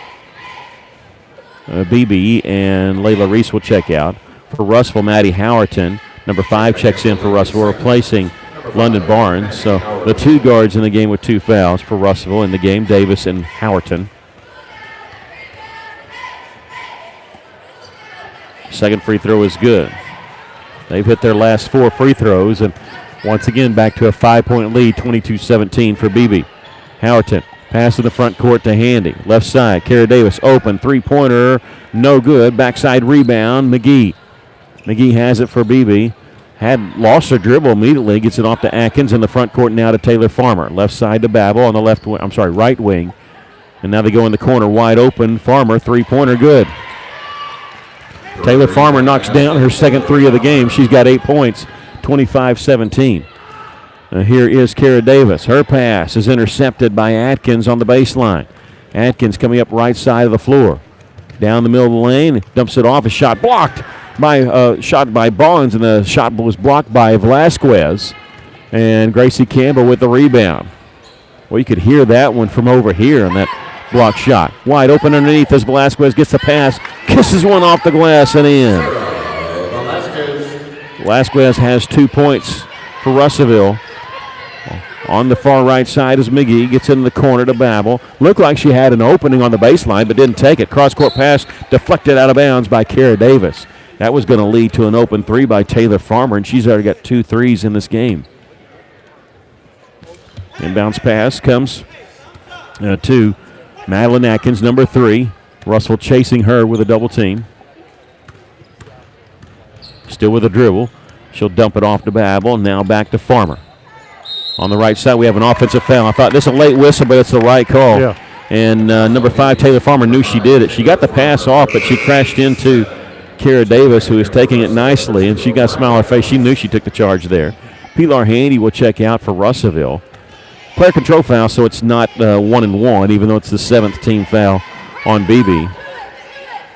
Beebe, and Layla Reese will check out. For Russell, Maddie Howerton, number 5, checks in for Russell, replacing London Barnes. So the two guards in the game with 2 fouls for Russell in the game, Davis and Howerton. Second free throw is good. They've hit their last 4 free throws, and once again back to a 5-point lead, 22-17 for Beebe. Howerton pass in the front court to Handy. Left side, Kara Davis open, three-pointer, no good. Backside rebound, McGee. McGee has it for Beebe. Had lost her dribble immediately, gets it off to Atkins in the front court now to Taylor Farmer. Left side to Babel on the right wing. And now they go in the corner wide open. Farmer, three-pointer, good. Taylor Farmer knocks down her second 3 of the game. She's got 8 points, 25-17. Here is Kara Davis. Her pass is intercepted by Atkins on the baseline. Atkins coming up right side of the floor. Down the middle of the lane, dumps it off. A shot blocked by Barnes, and the shot was blocked by Velasquez. And Gracie Campbell with the rebound. Well, you could hear that one from over here on that block shot. Wide open underneath as Velasquez gets the pass, kisses one off the glass and in. Velasquez has 2 points for Russellville. On the far right side is McGee, gets in the corner to Babel. Looked like she had an opening on the baseline, but didn't take it. Cross-court pass deflected out of bounds by Kara Davis. That was going to lead to an open 3 by Taylor Farmer, and she's already got 2 threes in this game. Inbounds pass comes to Madeline Atkins, number 3. Russell chasing her with a double team. Still with a dribble. She'll dump it off to Babel. Now back to Farmer. On the right side, we have an offensive foul. I thought this is a late whistle, but it's the right call. Yeah. And number 5, Taylor Farmer, knew she did it. She got the pass off, but she crashed into Kara Davis, who is taking it nicely, and she got a smile on her face. She knew she took the charge there. Pilar Handy will check out for Russellville. Player control foul, so it's not 1-1, even though it's the 7th team foul on Beebe.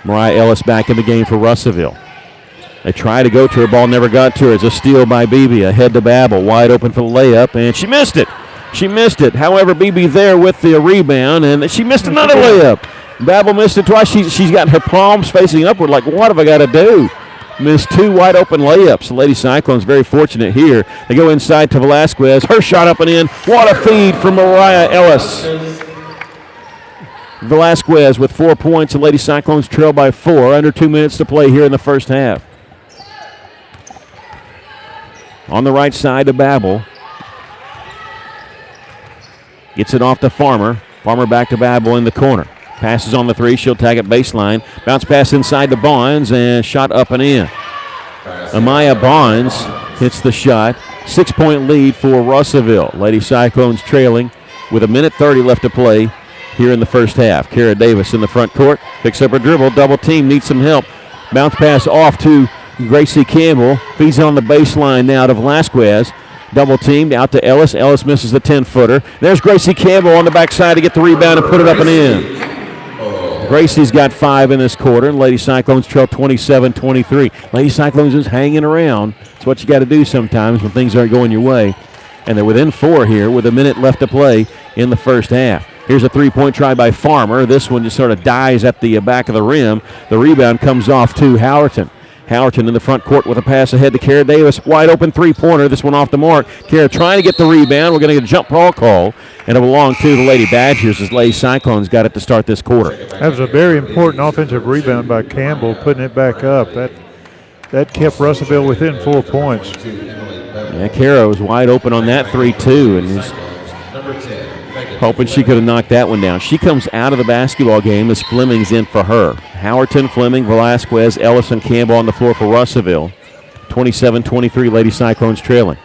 Mariah Ellis back in the game for Russellville. They try to go to her, ball never got to her. It's a steal by Beebe, ahead to Babel, wide open for the layup, and she missed it. She missed it. However, Beebe there with the rebound, and she missed another layup. Babel missed it twice. She's got her palms facing upward, like, what have I got to do? Missed 2 wide open layups. The Lady Cyclones very fortunate here. They go inside to Velasquez. Her shot up and in. What a feed from Mariah Ellis. Velasquez with 4 points. The Lady Cyclones trail by 4. Under 2 minutes to play here in the first half. On the right side to Babel. Gets it off to Farmer. Farmer back to Babel in the corner. Passes on the 3. She'll tag it baseline. Bounce pass inside to Barnes and shot up and in. Amaya Barnes hits the shot. 6-point lead for Russellville. Lady Cyclones trailing with 1:30 left to play here in the first half. Kara Davis in the front court. Picks up a dribble. Double team. Needs some help. Bounce pass off to Gracie Campbell. Feeds on the baseline now to Velasquez. Double teamed out to Ellis. Ellis misses the 10-footer. There's Gracie Campbell on the backside to get the rebound and put it up and in. Gracie's got 5 in this quarter, and Lady Cyclones trail 27-23. Lady Cyclones is hanging around. It's what you got to do sometimes when things aren't going your way. And they're within 4 here with 1 minute left to play in the first half. Here's a 3-point try by Farmer. This one just sort of dies at the back of the rim. The rebound comes off to Howerton. Howerton in the front court with a pass ahead to Kara Davis. Wide open 3-pointer. This one off the mark. Kara trying to get the rebound. We're going to get a jump ball call. And it belonged to the Lady Badgers as Lady Cyclones got it to start this quarter. That was a very important offensive rebound by Campbell, putting it back up. That that kept Russellville within 4 points. Yeah, Kara was wide open on that 3-2 and was hoping she could have knocked that one down. She comes out of the basketball game as Fleming's in for her. Howerton, Fleming, Velasquez, Ellison, Campbell on the floor for Russellville. 27-23, Lady Cyclones trailing.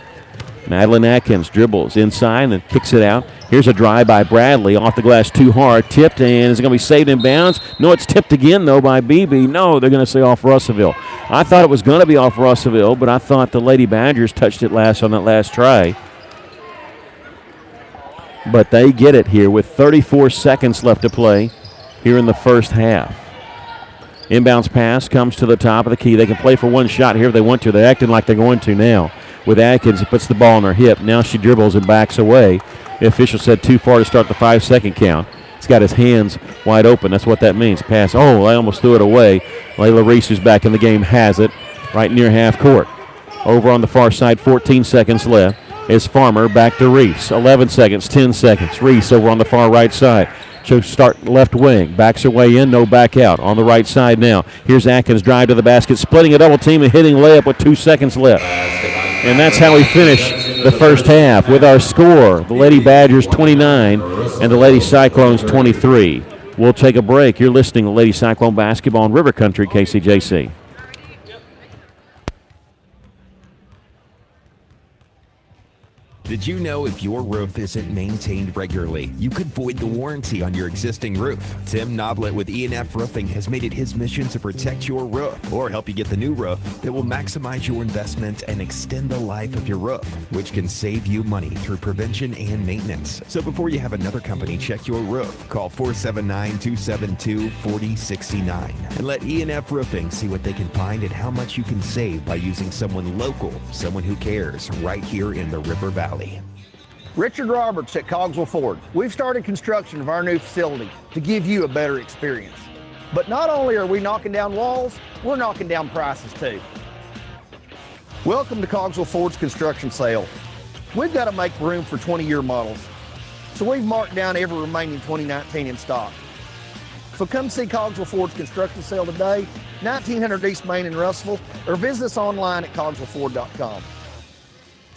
Madeline Atkins dribbles inside and kicks it out. Here's a drive by Bradley. Off the glass too hard. Tipped, and is it going to be saved in bounds? No, it's tipped again, though, by Beebe. No, they're going to say off Russellville. I thought it was going to be off Russellville, but I thought the Lady Badgers touched it last on that last try. But they get it here with 34 seconds left to play here in the first half. Inbounds pass comes to the top of the key. They can play for one shot here if they want to. They're acting like they're going to now. With Atkins, he puts the ball on her hip. Now she dribbles and backs away. The official said too far to start the 5-second count. He's got his hands wide open. That's what that means. Pass. Oh, I almost threw it away. Layla Reese, who's back in the game, has it right near half court. Over on the far side, 14 seconds left. Is Farmer back to Reese. 11 seconds, 10 seconds. Reese over on the far right side. She'll start left wing. Backs her way in, no back out. On the right side now. Here's Atkins, drive to the basket, splitting a double team and hitting layup with 2 seconds left. And that's how we finish the first half with our score. The Lady Badgers 29 and the Lady Cyclones 23. We'll take a break. You're listening to Lady Cyclone Basketball in River Country, KCJC. Did you know if your roof isn't maintained regularly, you could void the warranty on your existing roof? Tim Noblet with E&F Roofing has made it his mission to protect your roof or help you get the new roof that will maximize your investment and extend the life of your roof, which can save you money through prevention and maintenance. So before you have another company check your roof, call 479-272-4069 and let E&F Roofing see what they can find and how much you can save by using someone local, someone who cares, right here in the River Valley. Richard Roberts at Cogswell Ford. We've started construction of our new facility to give you a better experience. But not only are we knocking down walls, we're knocking down prices too. Welcome to Cogswell Ford's construction sale. We've got to make room for 20-year models, so we've marked down every remaining 2019 in stock. So come see Cogswell Ford's construction sale today, 1900 East Main in Russellville, or visit us online at cogswellford.com.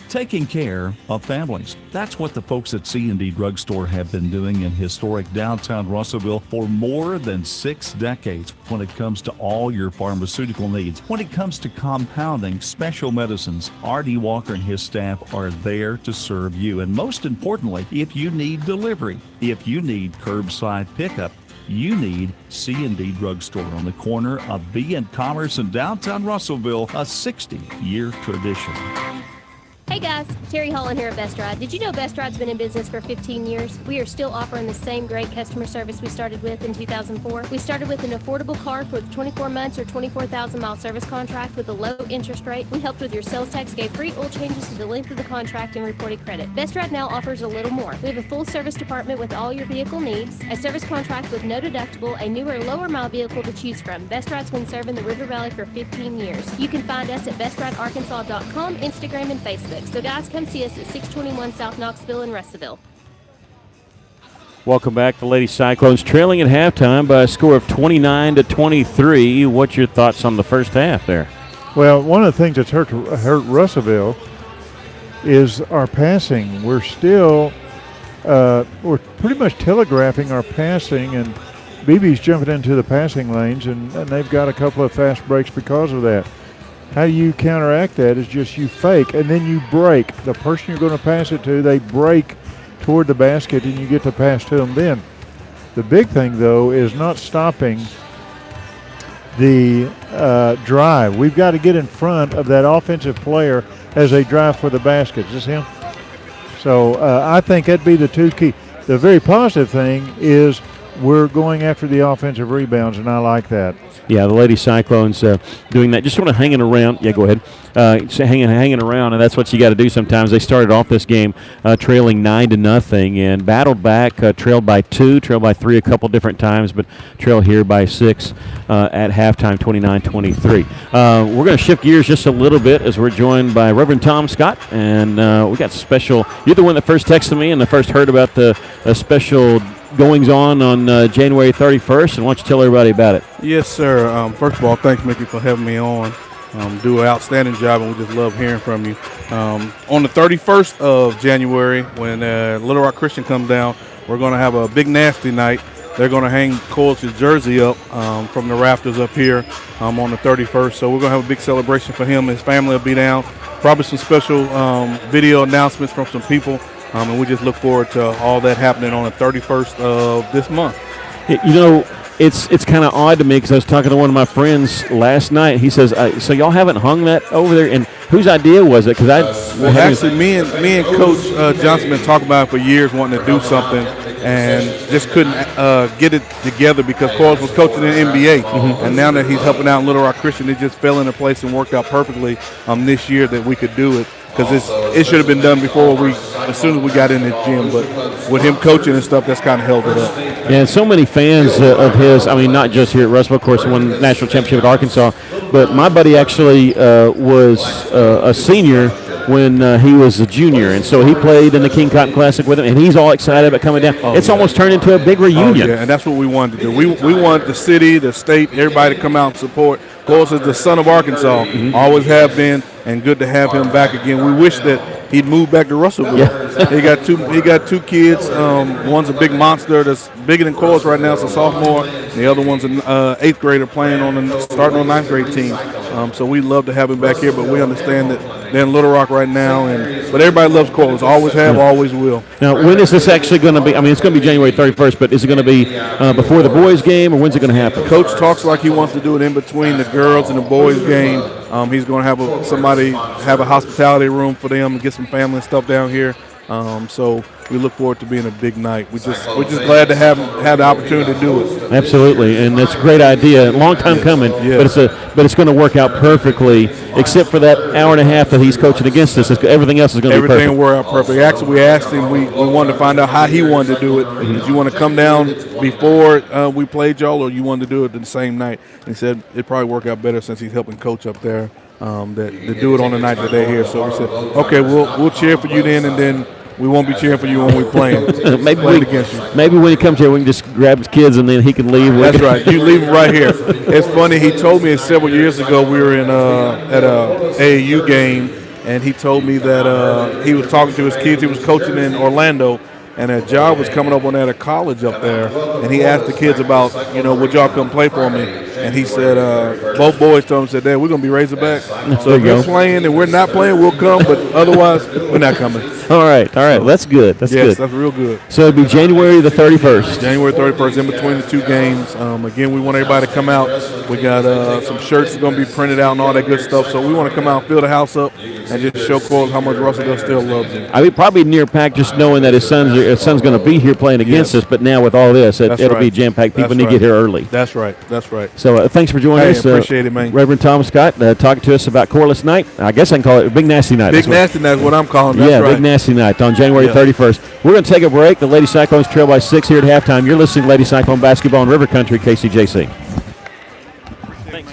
Taking care of families. That's what the folks at C&D Drugstore have been doing in historic downtown Russellville for more than 6 decades when it comes to all your pharmaceutical needs. When it comes to compounding special medicines, R.D. Walker and his staff are there to serve you. And most importantly, if you need delivery, if you need curbside pickup, you need C&D Drugstore on the corner of B and Commerce in downtown Russellville, a 60-year tradition. Hey guys, Terry Holland here at Best Ride. Did you know Best Ride's been in business for 15 years? We are still offering the same great customer service we started with in 2004. We started with an affordable card with 24 months or 24,000-mile service contract with a low interest rate. We helped with your sales tax, gave free oil changes to the length of the contract, and reported credit. Best Ride now offers a little more. We have a full service department with all your vehicle needs, a service contract with no deductible, a newer, lower-mile vehicle to choose from. Best Ride's been serving the River Valley for 15 years. You can find us at BestRideArkansas.com, Instagram, and Facebook. So guys, come see us at 621 South Knoxville in Russellville. Welcome back. The Lady Cyclones trailing at halftime by a score of 29-23. What's your thoughts on the first half there? Well, one of the things that's hurt Russellville is our passing. We're still we're pretty much telegraphing our passing, and Beebe's jumping into the passing lanes, and they've got a couple of fast breaks because of that. How you counteract that is just you fake, and then you break. The person you're going to pass it to, they break toward the basket, and you get to pass to them then. The big thing, though, is not stopping the drive. We've got to get in front of that offensive player as they drive for the basket. Is this him? So I think that'd be the two key. The very positive thing is we're going after the offensive rebounds, and I like that. Yeah, the Lady Cyclones doing that, just sort of hanging around. Yeah, go ahead. Hanging around, and that's what you got to do sometimes. They started off this game trailing 9-0 and battled back, trailed by 2, trailed by 3 a couple different times, but trailed here by 6 at halftime, 29-23. We're going to shift gears just a little bit as we're joined by Reverend Tom Scott, and we got special. You're the one that first texted me and the first heard about the special goings on January 31st, and why don't you tell everybody about it? Yes, sir. First of all, thanks, Mickey, for having me on. do an outstanding job, and we just love hearing from you. On the 31st of January, when Little Rock Christian comes down, we're going to have a big nasty night. They're going to hang Cole's jersey up from the rafters up here on the 31st. So we're going to have a big celebration for him. His family will be down. Probably some special video announcements from some people. And we just look forward to all that happening on the 31st of this month. You know, it's kind of odd to me because I was talking to one of my friends last night. He says, so y'all haven't hung that over there? And whose idea was it? Because actually, me and Coach Johnson been talking about it for years, wanting to do something, and just couldn't get it together because Coles was coaching in the NBA. And now that he's helping out in Little Rock Christian, it just fell into place and worked out perfectly this year that we could do it. Because it should have been done before as soon as we got in the gym. But with him coaching and stuff, that's kind of held it up. Yeah, and so many fans of his, I mean, not just here at Russellville, of course, won the national championship at Arkansas, but my buddy actually was a senior when he was a junior, and so he played in the King Cotton Classic with him, and he's all excited about coming down. It's almost turned into a big reunion. Yeah, and that's what we wanted to do. We want the city, the state, everybody to come out and support. Coles is the son of Arkansas, always have been, and good to have him back again. We wish that he'd move back to Russellville. Yeah. He got two kids. One's a big monster that's bigger than Coles right now. It's a sophomore. The other one's an 8th grader starting on 9th grade team. So we'd love to have him back here, but we understand that they're in Little Rock right now. But everybody loves Coles. Always have, always will. Now, when is this actually going to be? I mean, it's going to be January 31st, but is it going to be before the boys' game, or when's it going to happen? Coach talks like he wants to do it in between the girls and the boys' game. He's going to have somebody have a hospitality room for them and get some family and stuff down here. So we look forward to being a big night. We're just glad to have the opportunity to do it. Absolutely, and it's a great idea. Long time coming, but it's going to work out perfectly, except for that hour and a half that he's coaching against us. Everything else is going to be perfect. Everything will work out perfect. Actually, we asked him. We wanted to find out how he wanted to do it. Did you want to come down before we played y'all, or you wanted to do it the same night? And he said it'd probably work out better since he's helping coach up there. That to do it on the night that they're here. So we said, okay, we'll cheer for you then, and then we won't be cheering for you when we're playing. Against you. Maybe when he comes here, we can just grab his kids and then he can leave. That's right. You leave him right here. It's funny. He told me several years ago we were at a AAU game, and he told me that he was talking to his kids. He was coaching in Orlando, and a job was coming up on at a college up there, and he asked the kids about, would y'all come play for me? And he said, both boys told him, Dad, we're going to be Razorbacks. So if you're playing and we're not playing, we'll come, but otherwise, we're not coming. All right. That's good. That's good. That's real good. So it'll be January the 31st. January 31st, in between the two games. Again, we want everybody to come out. We got some shirts that's going to be printed out and all that good stuff. So we want to come out, fill the house up, and just show Coles how much Russellville still loves him. I mean, probably near packed just knowing that his son's going to be here playing against us, but now with all this, it'll be jam-packed. People need to get here early. That's right. So thanks for joining us. Appreciate it, man. Reverend Thomas Scott talking to us about Corliss Night. I guess I can call it Big Nasty Night. Big Nasty Night is what I'm calling it. Big Nasty Night on January 31st. We're going to take a break. The Lady Cyclones trail by 6 here at halftime. You're listening to Lady Cyclone Basketball in River Country, KCJC. Thanks.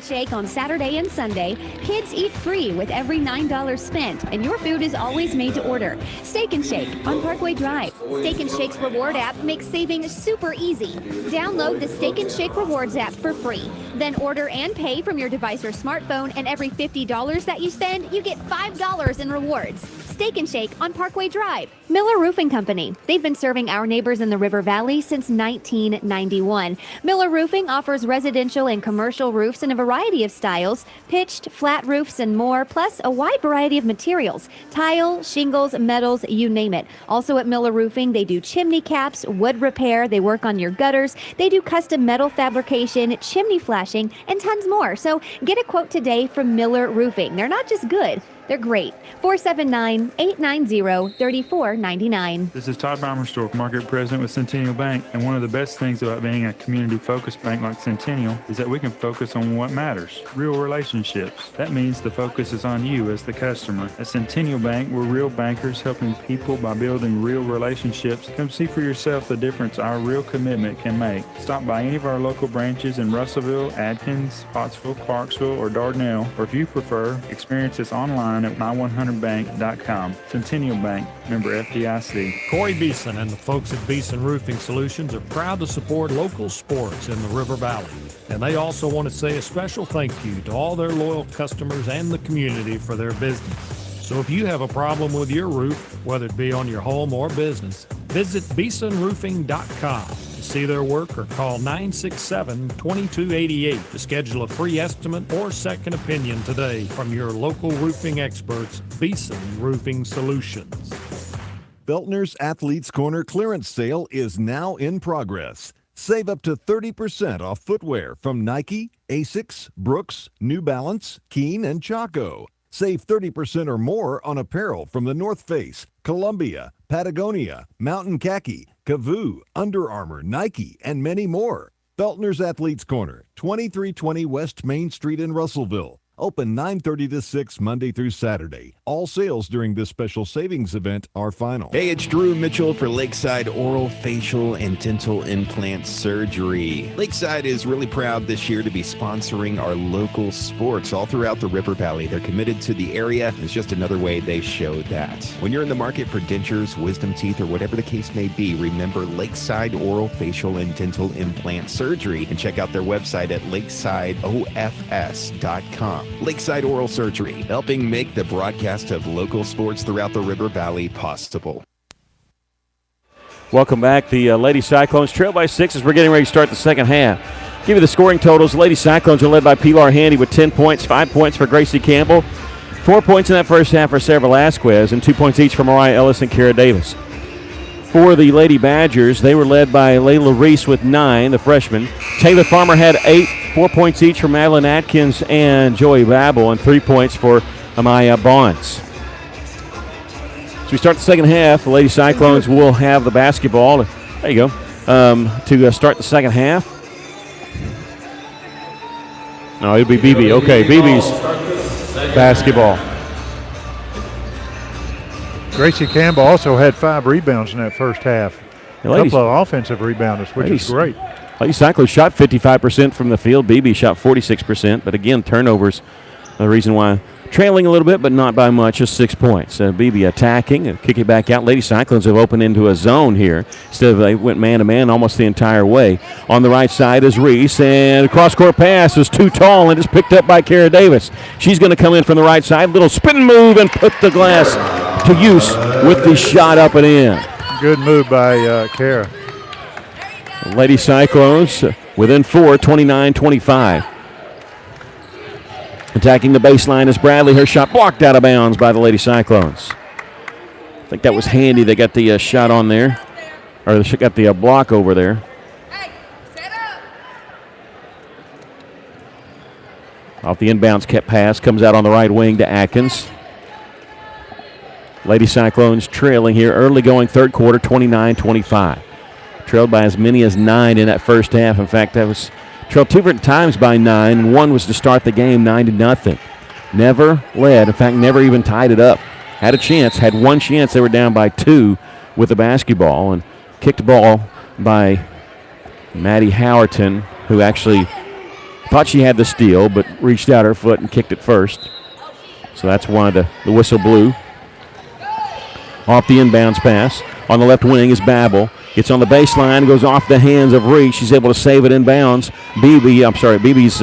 Shake on Saturday and Sunday. Kids eat free with every $9 spent, and your food is always made to order. Steak and Shake on Parkway Drive. Steak and Shake's reward app makes saving super easy. Download the Steak and Shake Rewards app for free. Then order and pay from your device or smartphone, and every $50 that you spend, you get $5 in rewards. Steak and Shake on Parkway Drive. Miller Roofing Company. They've been serving our neighbors in the River Valley since 1991. Miller Roofing offers residential and commercial roofs in a variety of styles, pitched, flat roofs, and more, plus a wide variety of materials, tile, shingles, metals, you name it. Also at Miller Roofing, they do chimney caps, wood repair, they work on your gutters, they do custom metal fabrication, chimney flashing, and tons more. So get a quote today from Miller Roofing. They're not just good, they're great. 479-890-3499. This is Todd Bommerstorff, Market President with Centennial Bank, and one of the best things about being a community-focused bank like Centennial is that we can focus on what matters, real relationships. That means the focus is on you as the customer. At Centennial Bank, we're real bankers helping people by building real relationships. Come see for yourself the difference our real commitment can make. Stop by any of our local branches in Russellville, Adkins, Pottsville, Clarksville, or Dardanelle, or if you prefer, experience us online online at my100bank.com. Centennial Bank, member FDIC. Corey Beeson and the folks at Beeson Roofing Solutions are proud to support local sports in the River Valley. And they also want to say a special thank you to all their loyal customers and the community for their business. So if you have a problem with your roof, whether it be on your home or business, visit BeesonRoofing.com to see their work or call 967-2288 to schedule a free estimate or second opinion today from your local roofing experts, Beeson Roofing Solutions. Feltner's Athletes Corner clearance sale is now in progress. Save up to 30% off footwear from Nike, Asics, Brooks, New Balance, Keen, and Chaco. Save 30% or more on apparel from the North Face, Columbia, Patagonia, Mountain Khaki, Kavoo, Under Armour, Nike, and many more. Feltner's Athletes Corner, 2320 West Main Street in Russellville. Open 9:30 to 6 Monday through Saturday. All sales during this special savings event are final. Hey, it's Drew Mitchell for Lakeside Oral, Facial, and Dental Implant Surgery. Lakeside is really proud this year to be sponsoring our local sports all throughout the River Valley. They're committed to the area. It's just another way they show that. When you're in the market for dentures, wisdom teeth, or whatever the case may be, remember Lakeside Oral, Facial, and Dental Implant Surgery, and check out their website at lakesideofs.com. Lakeside Oral Surgery, helping make the broadcast of local sports throughout the River Valley possible. Welcome back. The Lady Cyclones trail by 6 as we're getting ready to start the second half. Give you the scoring totals. Lady Cyclones are led by Pilar Handy with 10 points, 5 points for Gracie Campbell, 4 points in that first half for Sarah Velasquez, and 2 points each for Mariah Ellis and Kara Davis. For the Lady Badgers, they were led by Layla Reese with 9, the freshman. Taylor Farmer had 8, 4 points each for Madeline Atkins and Joey Babel, and 3 points for Amaya Bonds. So we start the second half. The Lady Cyclones will have the basketball. There you go. To start the second half. No, it'll be Beebe. Okay, Beebe's basketball. Gracie Campbell also had 5 rebounds in that first half. A couple of offensive rebounders, which is great. Lady Cyclones shot 55% from the field. Beebe shot 46%. But again, turnovers, the reason why. Trailing a little bit, but not by much, just 6 points. Beebe attacking and kick it back out. Lady Cyclones have opened into a zone here. Instead of they went man-to-man almost the entire way. On the right side is Reese, and a cross-court pass is too tall and is picked up by Kara Davis. She's going to come in from the right side. Little spin move and put the glass to use with the shot up and in. Good move by Kara. Lady Cyclones within 4, 29-25. Attacking the baseline is Bradley. Her shot blocked out of bounds by the Lady Cyclones. I think that was Handy. They got the shot on there. Or they got the block over there. Off the inbounds kept pass. Comes out on the right wing to Atkins. Lady Cyclones trailing here. Early going third quarter, 29-25. Trailed by as many as 9 in that first half. In fact, that was trailed 2 different times by 9, and one was to start the game 9-0. Never led. In fact, never even tied it up. Had a chance. Had one chance. They were down by 2 with the basketball, and kicked the ball by Maddie Howerton, who actually thought she had the steal, but reached out her foot and kicked it first. So that's why the whistle blew. Off the inbounds pass. On the left wing is Babel. Gets on the baseline, goes off the hands of Reese. She's able to save it inbounds. Beebe's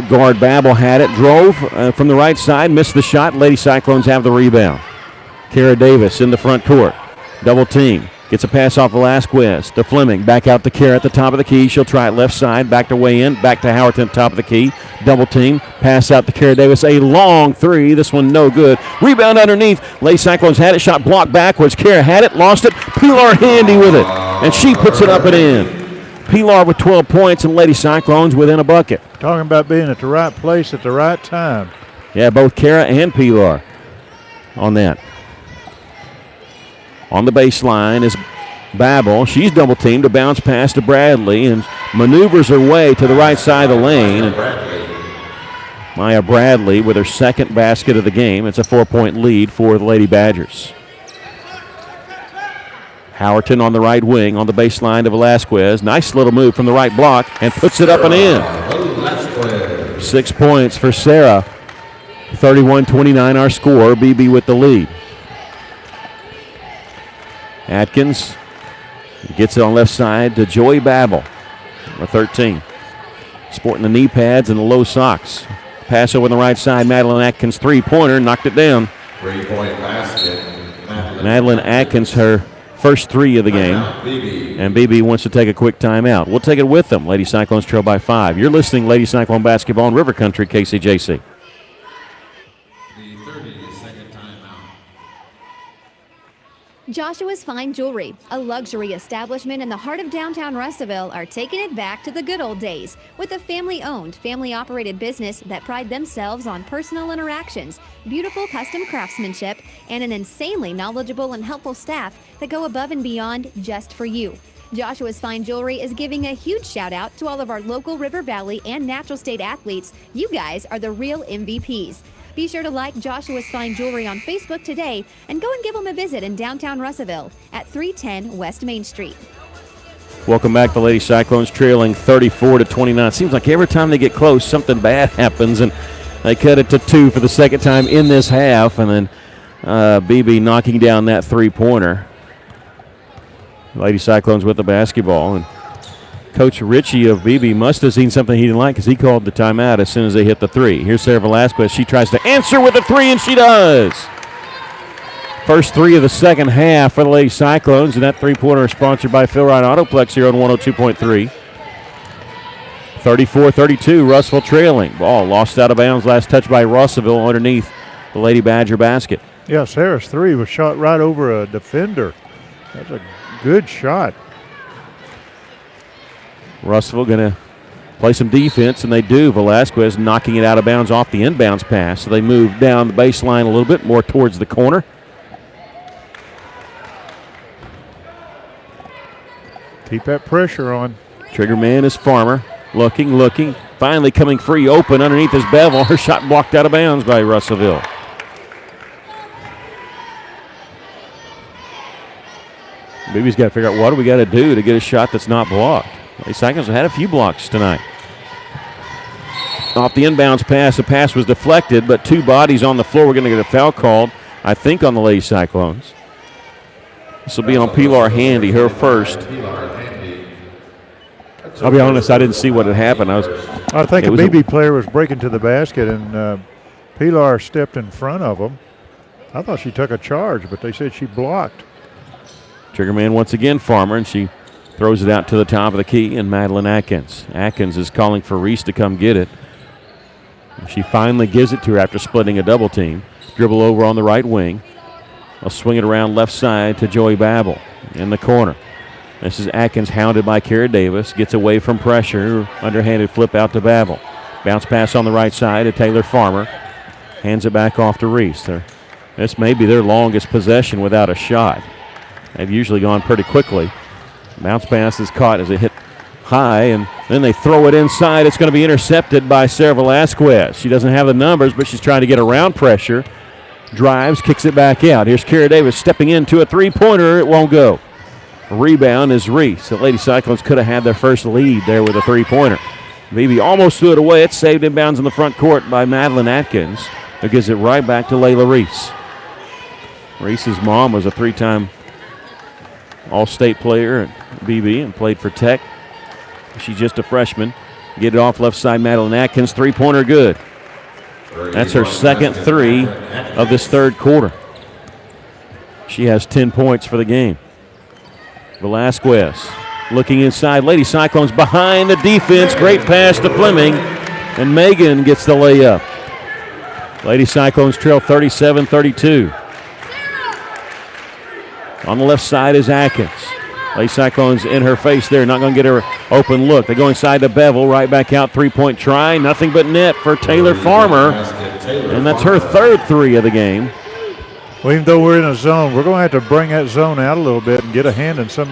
guard Babel had it. Drove from the right side, missed the shot. Lady Cyclones have the rebound. Kara Davis in the front court. Double team. Gets a pass off Velasquez to Fleming. Back out to Kara at the top of the key. She'll try it left side. Back to way in. Back to Howerton at the top of the key. Double team. Pass out to Kara Davis. A long 3. This one no good. Rebound underneath. Lady Cyclones had it. Shot blocked backwards. Kara had it. Lost it. Pilar Handy with it. And she puts it up and in. Pilar with 12 points and Lady Cyclones within a bucket. Talking about being at the right place at the right time. Yeah, both Kara and Pilar on that. On the baseline is Babel. She's double teamed. A bounce pass to Bradley and maneuvers her way to the right side of the lane. And Maya Bradley with her second basket of the game. It's a 4-point lead for the Lady Badgers. Howerton on the right wing on the baseline to Velasquez. Nice little move from the right block and puts it up and in. 6 points for Sarah 31-29 our score. Beebe with the lead. Atkins gets it on left side to Joey Babel, number 13. Sporting the knee pads and the low socks. Pass over on the right side. Madeline Atkins three-pointer, knocked it down. 3-point basket. Madeline Atkins, her first three of the game. And Beebe wants to take a quick timeout. We'll take it with them. Lady Cyclones trail by 5. You're listening Lady Cyclone basketball in River Country, KCJC. Joshua's Fine Jewelry, a luxury establishment in the heart of downtown Russellville, are taking it back to the good old days with a family-owned, family-operated business that pride themselves on personal interactions, beautiful custom craftsmanship, and an insanely knowledgeable and helpful staff that go above and beyond just for you. Joshua's Fine Jewelry is giving a huge shout out to all of our local River Valley and Natural State athletes. You guys are the real MVPs. Be sure to like Joshua's Fine Jewelry on Facebook today and go and give them a visit in downtown Russellville at 310 West Main Street. Welcome back. The Lady Cyclones trailing 34-29. Seems like every time they get close, something bad happens, and they cut it to 2 for the second time in this half, and then Beebe knocking down that three-pointer. Lady Cyclones with the basketball, and Coach Ritchie of Beebe must have seen something he didn't like because he called the timeout as soon as they hit the three. Here's Sarah Velasquez. She tries to answer with a three, and she does. First three of the second half for the Lady Cyclones, and that three-pointer is sponsored by Phil Wright Autoplex here on 102.3. 34-32, Russellville trailing. Ball lost out of bounds, last touch by Russellville underneath the Lady Badger basket. Yeah, Sarah's three was shot right over a defender. That's a good shot. Russellville going to play some defense, and they do. Velasquez knocking it out of bounds off the inbounds pass. So they move down the baseline a little bit more towards the corner. Keep that pressure on. Trigger man is Farmer. Looking. Finally coming free open underneath his bevel. Her shot blocked out of bounds by Russellville. Beebe's got to figure out what do we got to do to get a shot that's not blocked. The Cyclones have had a few blocks tonight. Off the inbounds pass, the pass was deflected, but two bodies on the floor. We're going to get a foul called, I think, on the Lady Cyclones. This will be on Pilar Handy, her first. I'll be honest, I didn't see what had happened. I think a Beebe player was breaking to the basket, and Pilar stepped in front of him. I thought she took a charge, but they said she blocked. Trigger man once again, Farmer, and she throws it out to the top of the key, and Madeline Atkins. Atkins is calling for Reese to come get it. She finally gives it to her after splitting a double team. Dribble over on the right wing. I'll swing it around left side to Joey Babel in the corner. This is Atkins hounded by Kara Davis. Gets away from pressure. Underhanded flip out to Babel. Bounce pass on the right side to Taylor Farmer. Hands it back off to Reese. This may be their longest possession without a shot. They've usually gone pretty quickly. Bounce pass is caught as it hit high, and then they throw it inside. It's going to be intercepted by Sarah Velasquez. She doesn't have the numbers, but she's trying to get around pressure. Drives, kicks it back out. Here's Kara Davis stepping into a three-pointer. It won't go. Rebound is Reese. The Lady Cyclones could have had their first lead there with a three-pointer. Beebe almost threw it away. It's saved inbounds in the front court by Madeline Atkins, who gives it right back to Layla Reese. Reese's mom was a three-time All-State player at Beebe and played for Tech. She's just a freshman. Get it off left side, Madeline Atkins. Three-pointer good. That's her second three of this third quarter. She has 10 points for the game. Velasquez looking inside. Lady Cyclones behind the defense. Great pass to Fleming. And Megan gets the layup. Lady Cyclones trail 37-32. On the left side is Atkins. Lady Cyclones in her face there. Not going to get her open look. They go inside to Bevel. Right back out. Three-point try. Nothing but net for Taylor Farmer. And that's her third three of the game. Well, even though we're in a zone, we're going to have to bring that zone out a little bit and get a hand in some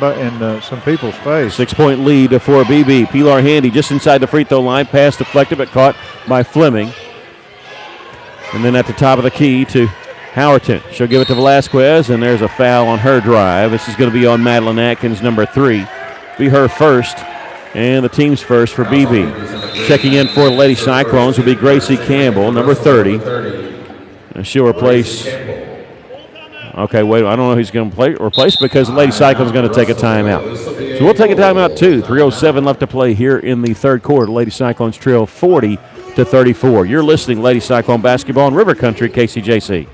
people's face. 6-point lead for Beebe. Pilar Handy just inside the free throw line. Pass deflected but caught by Fleming. And then at the top of the key to Howerton. She'll give it to Velasquez, and there's a foul on her drive. This is going to be on Madeline Atkins, number 3. Be her first, and the team's first for Beebe. Checking in for the Lady Cyclones will be Gracie Campbell, number 30. And she'll replace. Okay, wait, I don't know who's going to replace because the Lady Cyclones is going to take a timeout. So we'll take a timeout too. 3:07 left to play here in the third quarter. Lady Cyclones trail 40-34. You're listening to Lady Cyclone basketball in River Country, KCJC.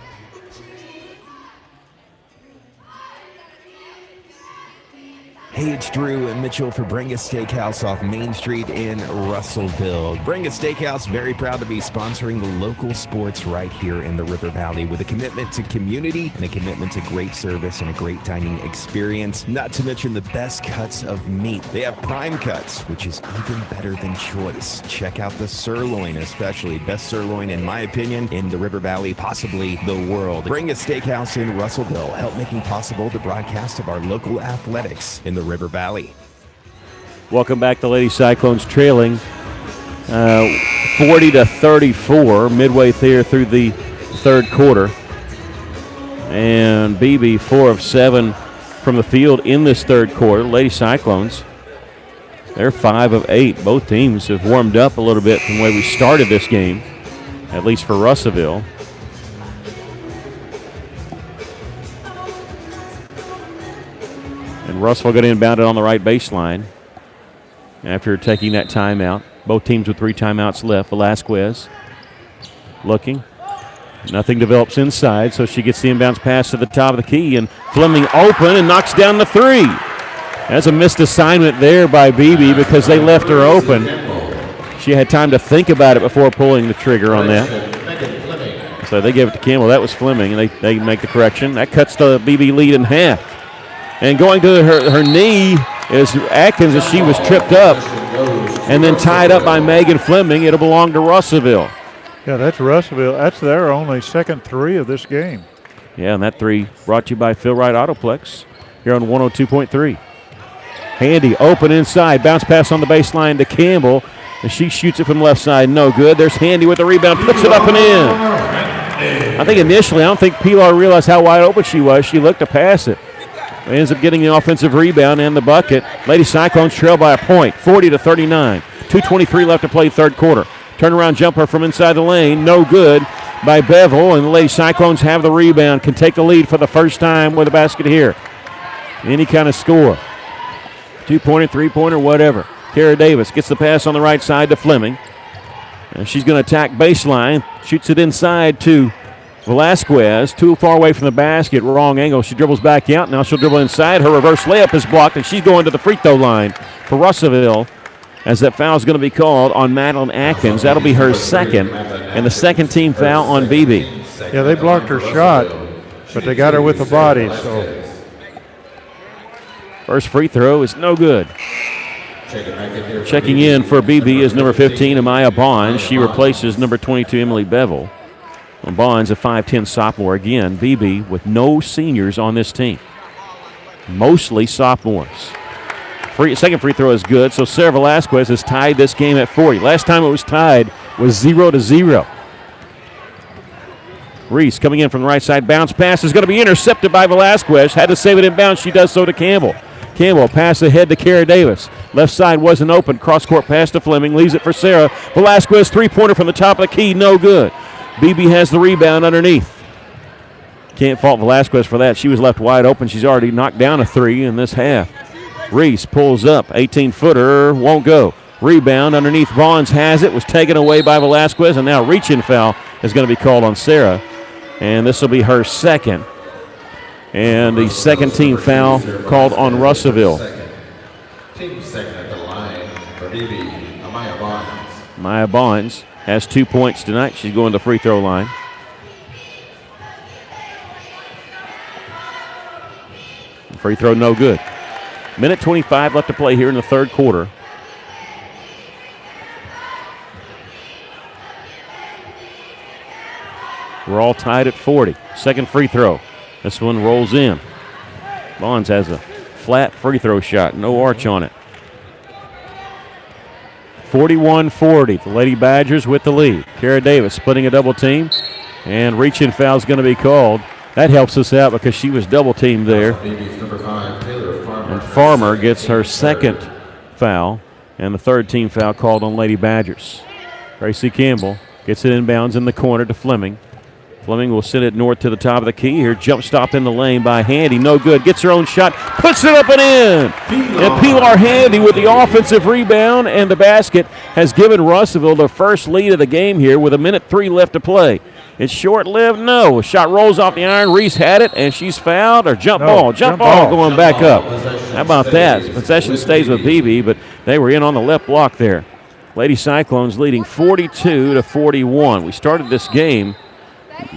Hey, it's Drew and Mitchell for Bringa Steakhouse off Main Street in Russellville. Bringa Steakhouse, very proud to be sponsoring the local sports right here in the River Valley with a commitment to community and a commitment to great service and a great dining experience, not to mention the best cuts of meat. They have prime cuts, which is even better than choice. Check out the sirloin, especially. Best sirloin, in my opinion, in the River Valley, possibly the world. Bringa Steakhouse in Russellville, help making possible the broadcast of our local athletics in the River Valley. Welcome back to Lady Cyclones trailing 40-34 midway through the third quarter. And Beebe 4 of 7 from the field in this third quarter. Lady Cyclones, they're 5 of 8. Both teams have warmed up a little bit from the way we started this game, at least for Russellville. And Russell got inbounded on the right baseline after taking that timeout. Both teams with 3 timeouts left. Velasquez looking. Nothing develops inside, so she gets the inbounds pass to the top of the key, and Fleming open and knocks down the 3. That's a missed assignment there by Beebe because they left her open. She had time to think about it before pulling the trigger on that. So they gave it to Campbell. That was Fleming, and they make the correction. That cuts the Beebe lead in half. And going to her knee is Atkins as she was tripped up and then tied up by Megan Fleming. It'll belong to Russellville. Yeah, that's Russellville. That's their only second 3 of this game. Yeah, and that 3 brought to you by Phil Wright Autoplex here on 102.3. Handy open inside. Bounce pass on the baseline to Campbell. And she shoots it from the left side. No good. There's Handy with the rebound. Puts it up and in. I think initially, I don't think Pilar realized how wide open she was. She looked to pass it. Ends up getting the offensive rebound and the bucket. Lady Cyclones trail by a point, 40-39. 2:23 left to play third quarter. Turnaround jumper from inside the lane, no good by Bevel, and the Lady Cyclones have the rebound, can take the lead for the first time with a basket here. Any kind of score. 2-pointer, 3-pointer, whatever. Kara Davis gets the pass on the right side to Fleming. And she's going to attack baseline, shoots it inside to Velasquez, too far away from the basket, wrong angle. She dribbles back out. Now she'll dribble inside. Her reverse layup is blocked, and she's going to the free throw line for Russellville as that foul is going to be called on Madeline Atkins. That'll be her second, and the second team foul on Beebe. Yeah, they blocked her shot, but they got her with the body. So first free throw is no good. Checking in for Beebe is number 15, Amaya Bonds. She replaces number 22, Emily Bevel. Bonds, a 5'10 sophomore. Again, Beebe with no seniors on this team. Mostly sophomores. Second free throw is good, so Sarah Velasquez has tied this game at 40. Last time it was tied was 0-0. Reese coming in from the right side. Bounce pass is going to be intercepted by Velasquez. Had to save it in bounds. She does so to Campbell. Campbell pass ahead to Kara Davis. Left side wasn't open. Cross-court pass to Fleming. Leaves it for Sarah. Velasquez, three-pointer from the top of the key. No good. Beebe has the rebound underneath. Can't fault Velasquez for that. She was left wide open. She's already knocked down a 3 in this half. Reese pulls up. 18-footer. Won't go. Rebound underneath. Bonds has it. Was taken away by Velasquez. And now reach-in foul is going to be called on Sarah. And this will be her second. And the second team foul called on Russellville. Team second at the line for Beebe, Amaya Bonds. Maya Bonds has 2 points tonight. She's going to the free throw line. Free throw no good. Minute 25 left to play here in the third quarter. We're all tied at 40. Second free throw. This one rolls in. Bonds has a flat free throw shot. No arch on it. 41-40. The Lady Badgers with the lead. Kara Davis splitting a double team. And reach-in foul is going to be called. That helps us out because she was double teamed there. And Farmer gets her second foul. And the third team foul called on Lady Badgers. Gracie Campbell gets it inbounds in the corner to Fleming. Fleming will send it north to the top of the key here. Jump stop in the lane by Handy. No good. Gets her own shot. Puts it up and in. And Pilar Handy with the offensive rebound and the basket has given Russellville the first lead of the game here with 1:03 left to play. It's short-lived. No. Shot rolls off the iron. Reese had it, and she's fouled. Or jump ball going back up. How about that? Possession stays with Beebe, but they were in on the left block there. Lady Cyclones leading 42-41. We started this game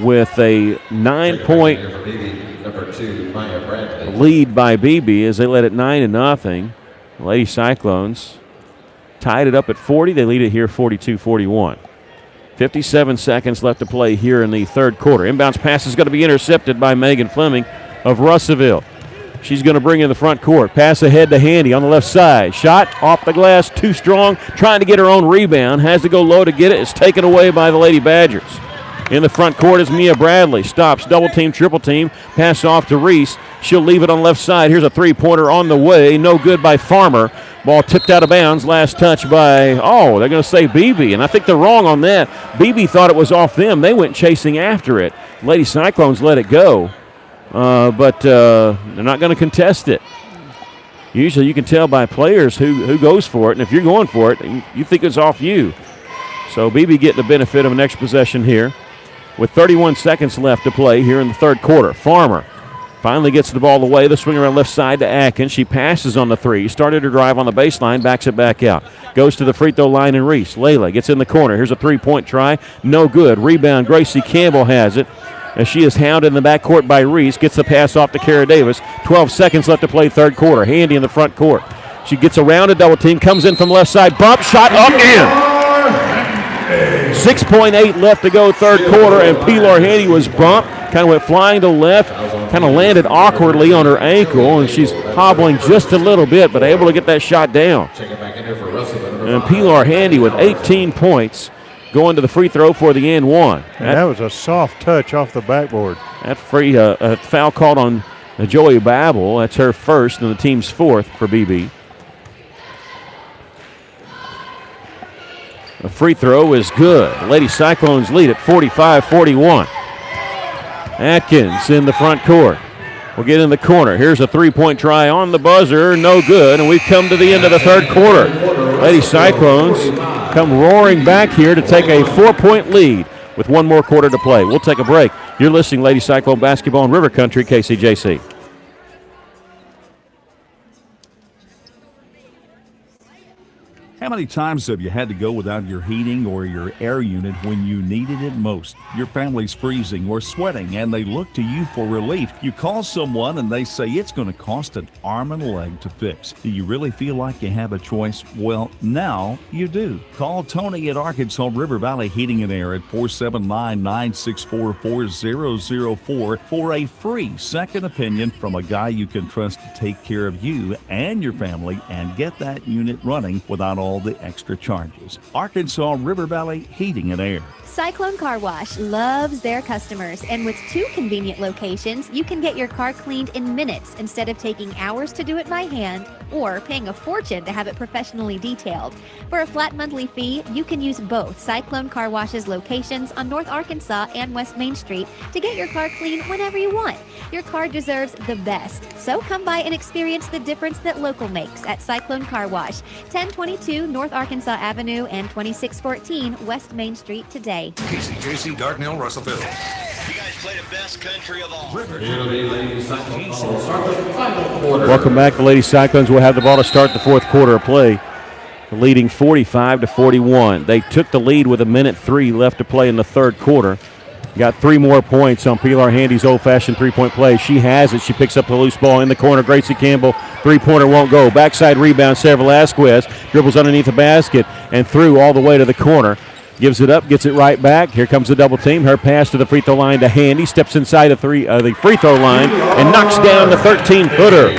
with a 9-point lead by Beebe as they led it 9-0. Lady Cyclones tied it up at 40. They lead it here 42-41. 57 seconds left to play here in the third quarter. Inbounds pass is going to be intercepted by Megan Fleming of Russellville. She's going to bring in the front court. Pass ahead to Handy on the left side. Shot off the glass, too strong. Trying to get her own rebound. Has to go low to get it. It's taken away by the Lady Badgers. In the front court is Mia Bradley. Stops, double team, triple team. Pass off to Reese. She'll leave it on the left side. Here's a three-pointer on the way. No good by Farmer. Ball tipped out of bounds. Last touch by, they're going to say Beebe. And I think they're wrong on that. Beebe thought it was off them. They went chasing after it. Lady Cyclones let it go. But they're not going to contest it. Usually you can tell by players who goes for it. And if you're going for it, you think it's off you. So Beebe getting the benefit of an extra possession here. With 31 seconds left to play here in the third quarter. Farmer finally gets the ball away. The swing around left side to Atkins. She passes on the three. Started her drive on the baseline. Backs it back out. Goes to the free throw line and Reese. Layla gets in the corner. Here's a three-point try. No good. Rebound. Gracie Campbell has it. As she is hounded in the backcourt by Reese. Gets the pass off to Kara Davis. 12 seconds left to play third quarter. Handy in the front court. She gets around a double team. Comes in from left side. Bump shot up in. 6.8 left to go third quarter, and Pilar Handy was bumped, kind of went flying to left, kind of landed awkwardly on her ankle, and she's hobbling just a little bit, but able to get that shot down. And Pilar Handy with 18 points going to the free throw for the and one. And that was a soft touch off the backboard. That foul called on Joey Babel. That's her first and the team's fourth for BB. The free throw is good. The Lady Cyclones lead at 45-41. Atkins in the front court. We'll get in the corner. Here's a three-point try on the buzzer. No good, and we've come to the end of the third quarter. Lady Cyclones come roaring back here to take a 4-point lead with one more quarter to play. We'll take a break. You're listening Lady Cyclone Basketball in River Country, KCJC. How many times have you had to go without your heating or your air unit when you needed it most? Your family's freezing or sweating and they look to you for relief. You call someone and they say it's going to cost an arm and a leg to fix. Do you really feel like you have a choice? Well, now you do. Call Tony at Arkansas River Valley Heating and Air at 479-964-4004 for a free second opinion from a guy you can trust to take care of you and your family and get that unit running without all the extra charges. Arkansas River Valley Heating and Air. Cyclone Car Wash loves their customers, and with 2 convenient locations, you can get your car cleaned in minutes instead of taking hours to do it by hand or paying a fortune to have it professionally detailed. For a flat monthly fee, you can use both Cyclone Car Wash's locations on North Arkansas and West Main Street to get your car cleaned whenever you want. Your car deserves the best, so come by and experience the difference that local makes at Cyclone Car Wash, 1022 North Arkansas Avenue and 2614 West Main Street today. KCJC, Dardanelle, Russellville. You guys play the best country of all. Welcome back. The Lady Cyclones will have the ball to start the fourth quarter of play, leading 45-41. They took the lead with 1:03 left to play in the third quarter. Got 3 more points on Pilar Handy's old-fashioned three-point play. She has it. She picks up the loose ball in the corner. Gracie Campbell, three-pointer won't go. Backside rebound, Sarah Velasquez dribbles underneath the basket and through all the way to the corner. Gives it up, gets it right back. Here comes the double team. Her pass to the free throw line to Handy. Steps inside the free throw line and knocks down the 13-footer.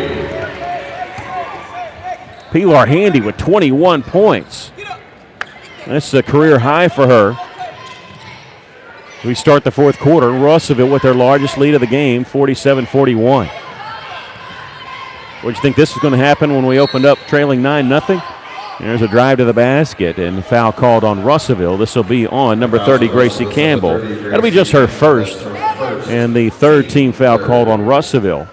Pilar Handy with 21 points. That's a career high for her. We start the fourth quarter. Russellville with their largest lead of the game, 47-41. What do you think this is going to happen when we opened up trailing 9-0? There's a drive to the basket and foul called on Russellville. This will be on number 30, Gracie Campbell. That'll be just her first and the third team foul called on Russellville.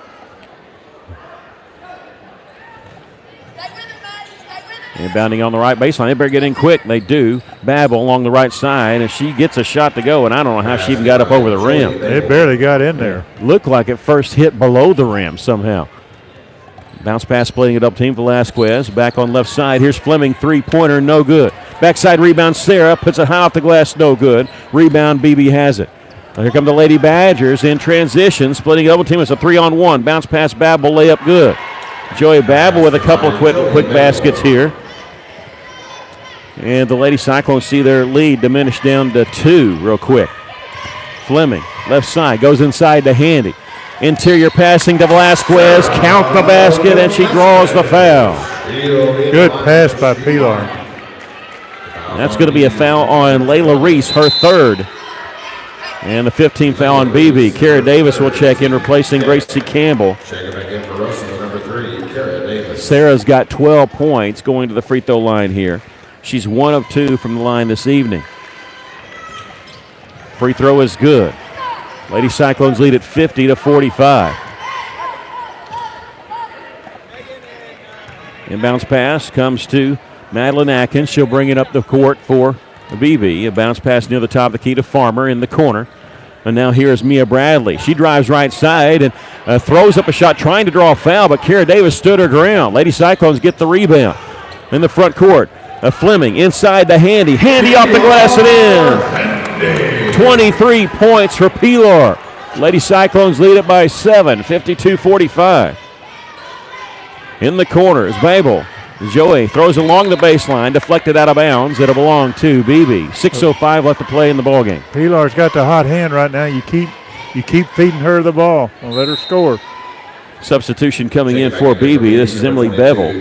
Inbounding on the right baseline. They better get in quick. They do. Babel along the right side, and she gets a shot to go, and I don't know how she even got up over the rim. It barely got in there. Looked like it first hit below the rim somehow. Bounce pass splitting it up. Team Velasquez back on left side. Here's Fleming, three-pointer, no good. Backside rebound, Sarah puts it high off the glass, no good. Rebound, Beebe has it. Here come the Lady Badgers in transition, splitting double team. It's a 3-on-1. Bounce pass, Babel, layup good. Joey Babel with a couple of quick baskets here. And the Lady Cyclones see their lead diminish down to 2 real quick. Fleming, left side, goes inside to Handy. Interior passing to Velasquez. Count the basket, and she draws the foul. Good pass by Pilar. That's going to be a foul on Layla Reese, her third. And the 15th foul on Beebe. Kara Davis will check in, replacing Gracie Campbell. Checking back in for Russell, number 3, Kara Davis. Sarah's got 12 points going to the free throw line here. She's 1 of 2 from the line this evening. Free throw is good. Lady Cyclones lead at 50-45. Inbounds pass comes to Madeline Atkins. She'll bring it up the court for Beebe. A bounce pass near the top of the key to Farmer in the corner. And now here is Mia Bradley. She drives right side and throws up a shot trying to draw a foul, but Kara Davis stood her ground. Lady Cyclones get the rebound in the front court. Fleming inside the Handy. Handy off the glass and in. 23 points for Pilar. Lady Cyclones lead it by 7, 52-45. In the corner is Babel. Joey throws along the baseline, deflected out of bounds. It'll belong to Beebe. 6:05 left to play in the ballgame. Pilar's got the hot hand right now. You keep feeding her the ball and let her score. Substitution coming in for Beebe. This is Emily Bevel.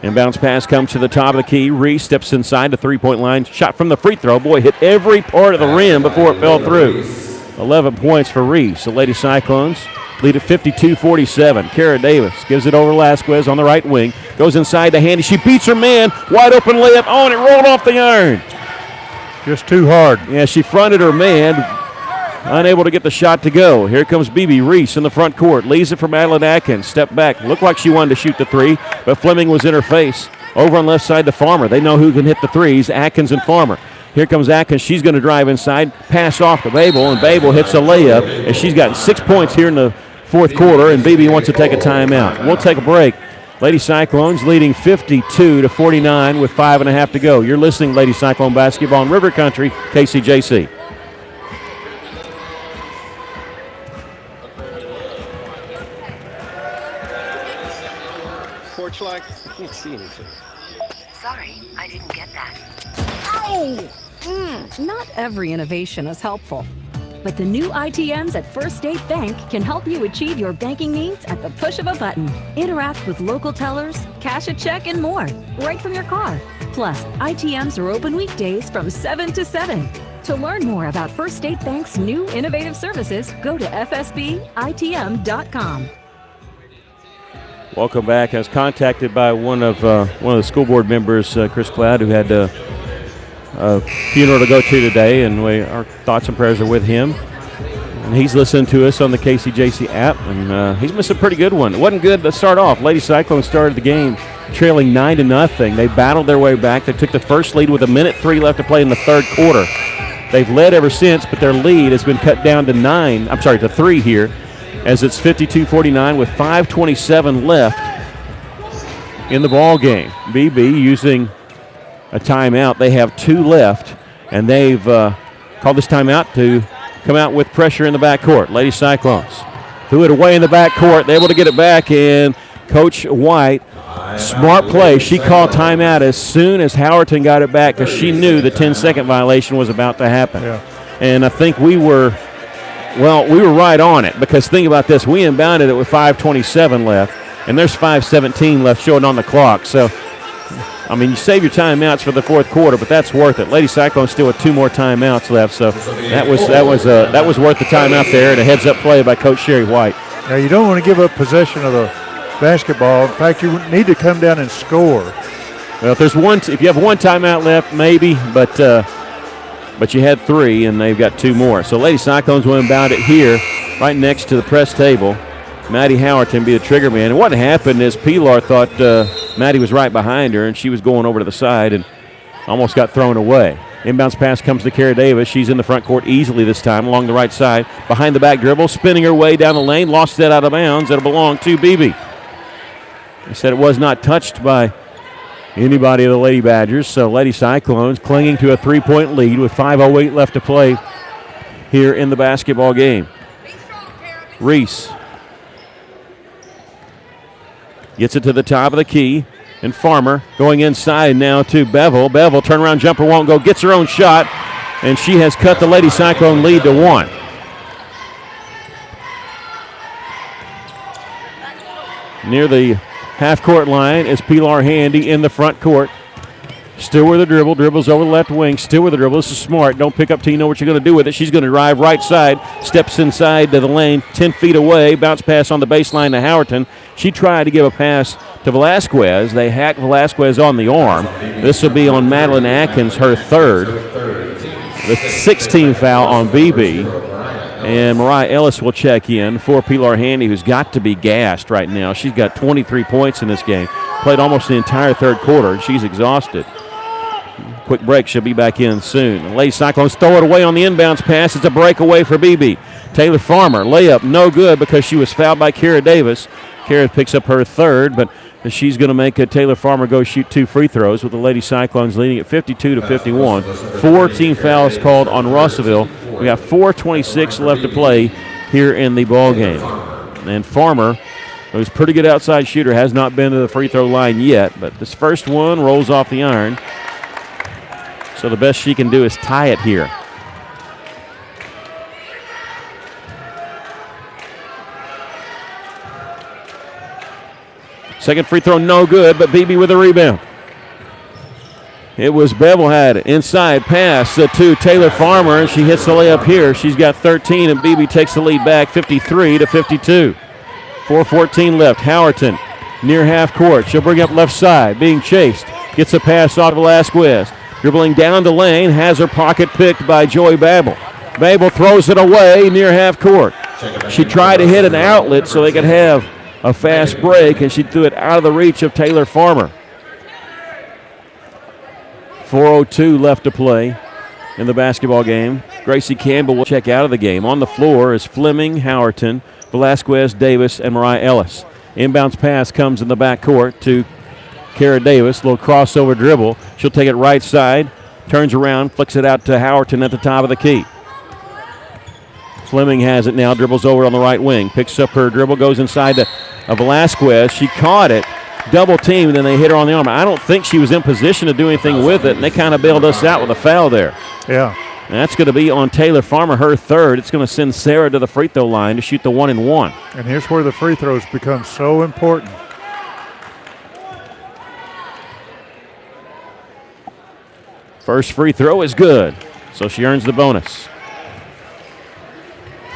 Inbounds pass comes to the top of the key. Reese steps inside the three-point line. Shot from the free throw. Boy, hit every part of the rim before it fell through. 11 points for Reese. The Lady Cyclones lead at 52-47. Kara Davis gives it over Velasquez on the right wing. Goes inside the Handy. She beats her man. Wide open layup. Oh, and it rolled off the iron. Just too hard. Yeah, she fronted her man. Unable to get the shot to go. Here comes Beebe. Reese in the front court. Leaves it for Madeline Atkins. Step back. Looked like she wanted to shoot the three, but Fleming was in her face. Over on left side to Farmer. They know who can hit the threes, Atkins and Farmer. Here comes Atkins. She's going to drive inside. Pass off to Babel, and Babel hits a layup. And she's gotten 6 points here in the fourth quarter, and Beebe wants to take a timeout. We'll take a break. Lady Cyclones leading 52-49 with 5.5 to go. You're listening to Lady Cyclone Basketball in River Country, KCJC. Like I can't see anything. Sorry, I didn't get that. Ow! Not every innovation is helpful, but the new ITMs at First State Bank can help you achieve your banking needs at the push of a button. Interact with local tellers, cash a check, and more, right from your car. Plus, ITMs are open weekdays from 7 to 7. To learn more about First State Bank's new innovative services, go to fsbitm.com. Welcome back. I was contacted by one of the school board members, Chris Cloud, who had a funeral to go to today, and our thoughts and prayers are with him. And he's listening to us on the KCJC app, and he's missed a pretty good one. It wasn't good to start off. Lady Cyclones started the game trailing 9-0. They battled their way back. They took the first lead with 1:03 left to play in the third quarter. They've led ever since, but their lead has been cut down to 3 here, as it's 52-49 with 5:27 left in the ball game. Beebe using a timeout. They have 2 left, and they've called this timeout to come out with pressure in the backcourt. Lady Cyclones threw it away in the backcourt. They're able to get it back, and Coach White, smart play. She called timeout as soon as Howerton got it back because she knew the 10-second violation was about to happen. Yeah. And I think we were right on it, because think about this. We inbounded it with 5:27 left, and there's 5:17 left showing on the clock. So I mean, you save your timeouts for the fourth quarter, but that's worth it. Lady Cyclones still with 2 more timeouts left, so that was worth the timeout there, and a heads-up play by Coach Sherry White. Now, you don't want to give up possession of the basketball. In fact, you need to come down and score. Well, if you have one timeout left, maybe, but you had 3, and they've got 2 more. So Lady Cyclones will inbound it here, right next to the press table. Maddie Howerton be the trigger man. And what happened is Pilar thought Maddie was right behind her, and she was going over to the side and almost got thrown away. Inbounds pass comes to Kara Davis. She's in the front court easily this time along the right side. Behind the back dribble, spinning her way down the lane. Lost that out of bounds. It'll belong to Beebe. They said it was not touched by anybody of the Lady Badgers. So Lady Cyclones clinging to a 3-point lead with 5:08 left to play here in the basketball game. Reese gets it to the top of the key. And Farmer going inside now to Bevel. Bevel, turnaround jumper won't go. Gets her own shot. And she has cut the Lady Cyclone lead to 1. Near the half-court line is Pilar Handy in the front court. Still with the dribble. Dribbles over the left wing. Still with the dribble. This is smart. Don't pick up till you know what you're going to do with it. She's going to drive right side. Steps inside to the lane. 10 feet away. Bounce pass on the baseline to Howerton. She tried to give a pass to Velasquez. They hacked Velasquez on the arm. This will be on Madeline Atkins, her 3rd. The 16th foul on Beebe. And Mariah Ellis will check in for Pilar Handy, who's got to be gassed right now. She's got 23 points in this game. Played almost the entire third quarter. She's exhausted. Quick break. She'll be back in soon. The Lady Cyclones throw it away on the inbounds pass. It's a breakaway for Beebe. Taylor Farmer, layup, no good because she was fouled by Kara Davis. Kara picks up her 3rd, but she's going to make Taylor Farmer go shoot 2 free throws with the Lady Cyclones leading at 52-51. 4 team fouls called on Russellville. We got 4:26 left to play here in the ball game. And Farmer, who's a pretty good outside shooter, has not been to the free throw line yet, but this first one rolls off the iron. So the best she can do is tie it here. Second free throw, no good, but Beebe with a rebound. It was Bevel had it. Inside pass to Taylor Farmer, and she hits the layup here. She's got 13, and Beebe takes the lead back 53-52. 4:14 left. Howerton near half court. She'll bring up left side, being chased. Gets a pass off Velasquez. Dribbling down the lane, has her pocket picked by Joey Babel. Babel throws it away near half court. She tried to hit an outlet so they could have a fast break, and she threw it out of the reach of Taylor Farmer. 4:02 left to play in the basketball game. Gracie Campbell will check out of the game. On the floor is Fleming, Howerton, Velasquez, Davis, and Mariah Ellis. Inbounds pass comes in the backcourt to Kara Davis. Little crossover dribble. She'll take it right side, turns around, flicks it out to Howerton at the top of the key. Fleming has it now, dribbles over on the right wing, picks up her dribble, goes inside to Velasquez. She caught it, double team, and then they hit her on the arm. I don't think she was in position to do anything with it, and they kind of bailed us out with a foul there. Yeah. And that's going to be on Taylor Farmer, her 3rd. It's going to send Sarah to the free throw line to shoot the 1-and-1. And here's where the free throws become so important. First free throw is good, so she earns the bonus.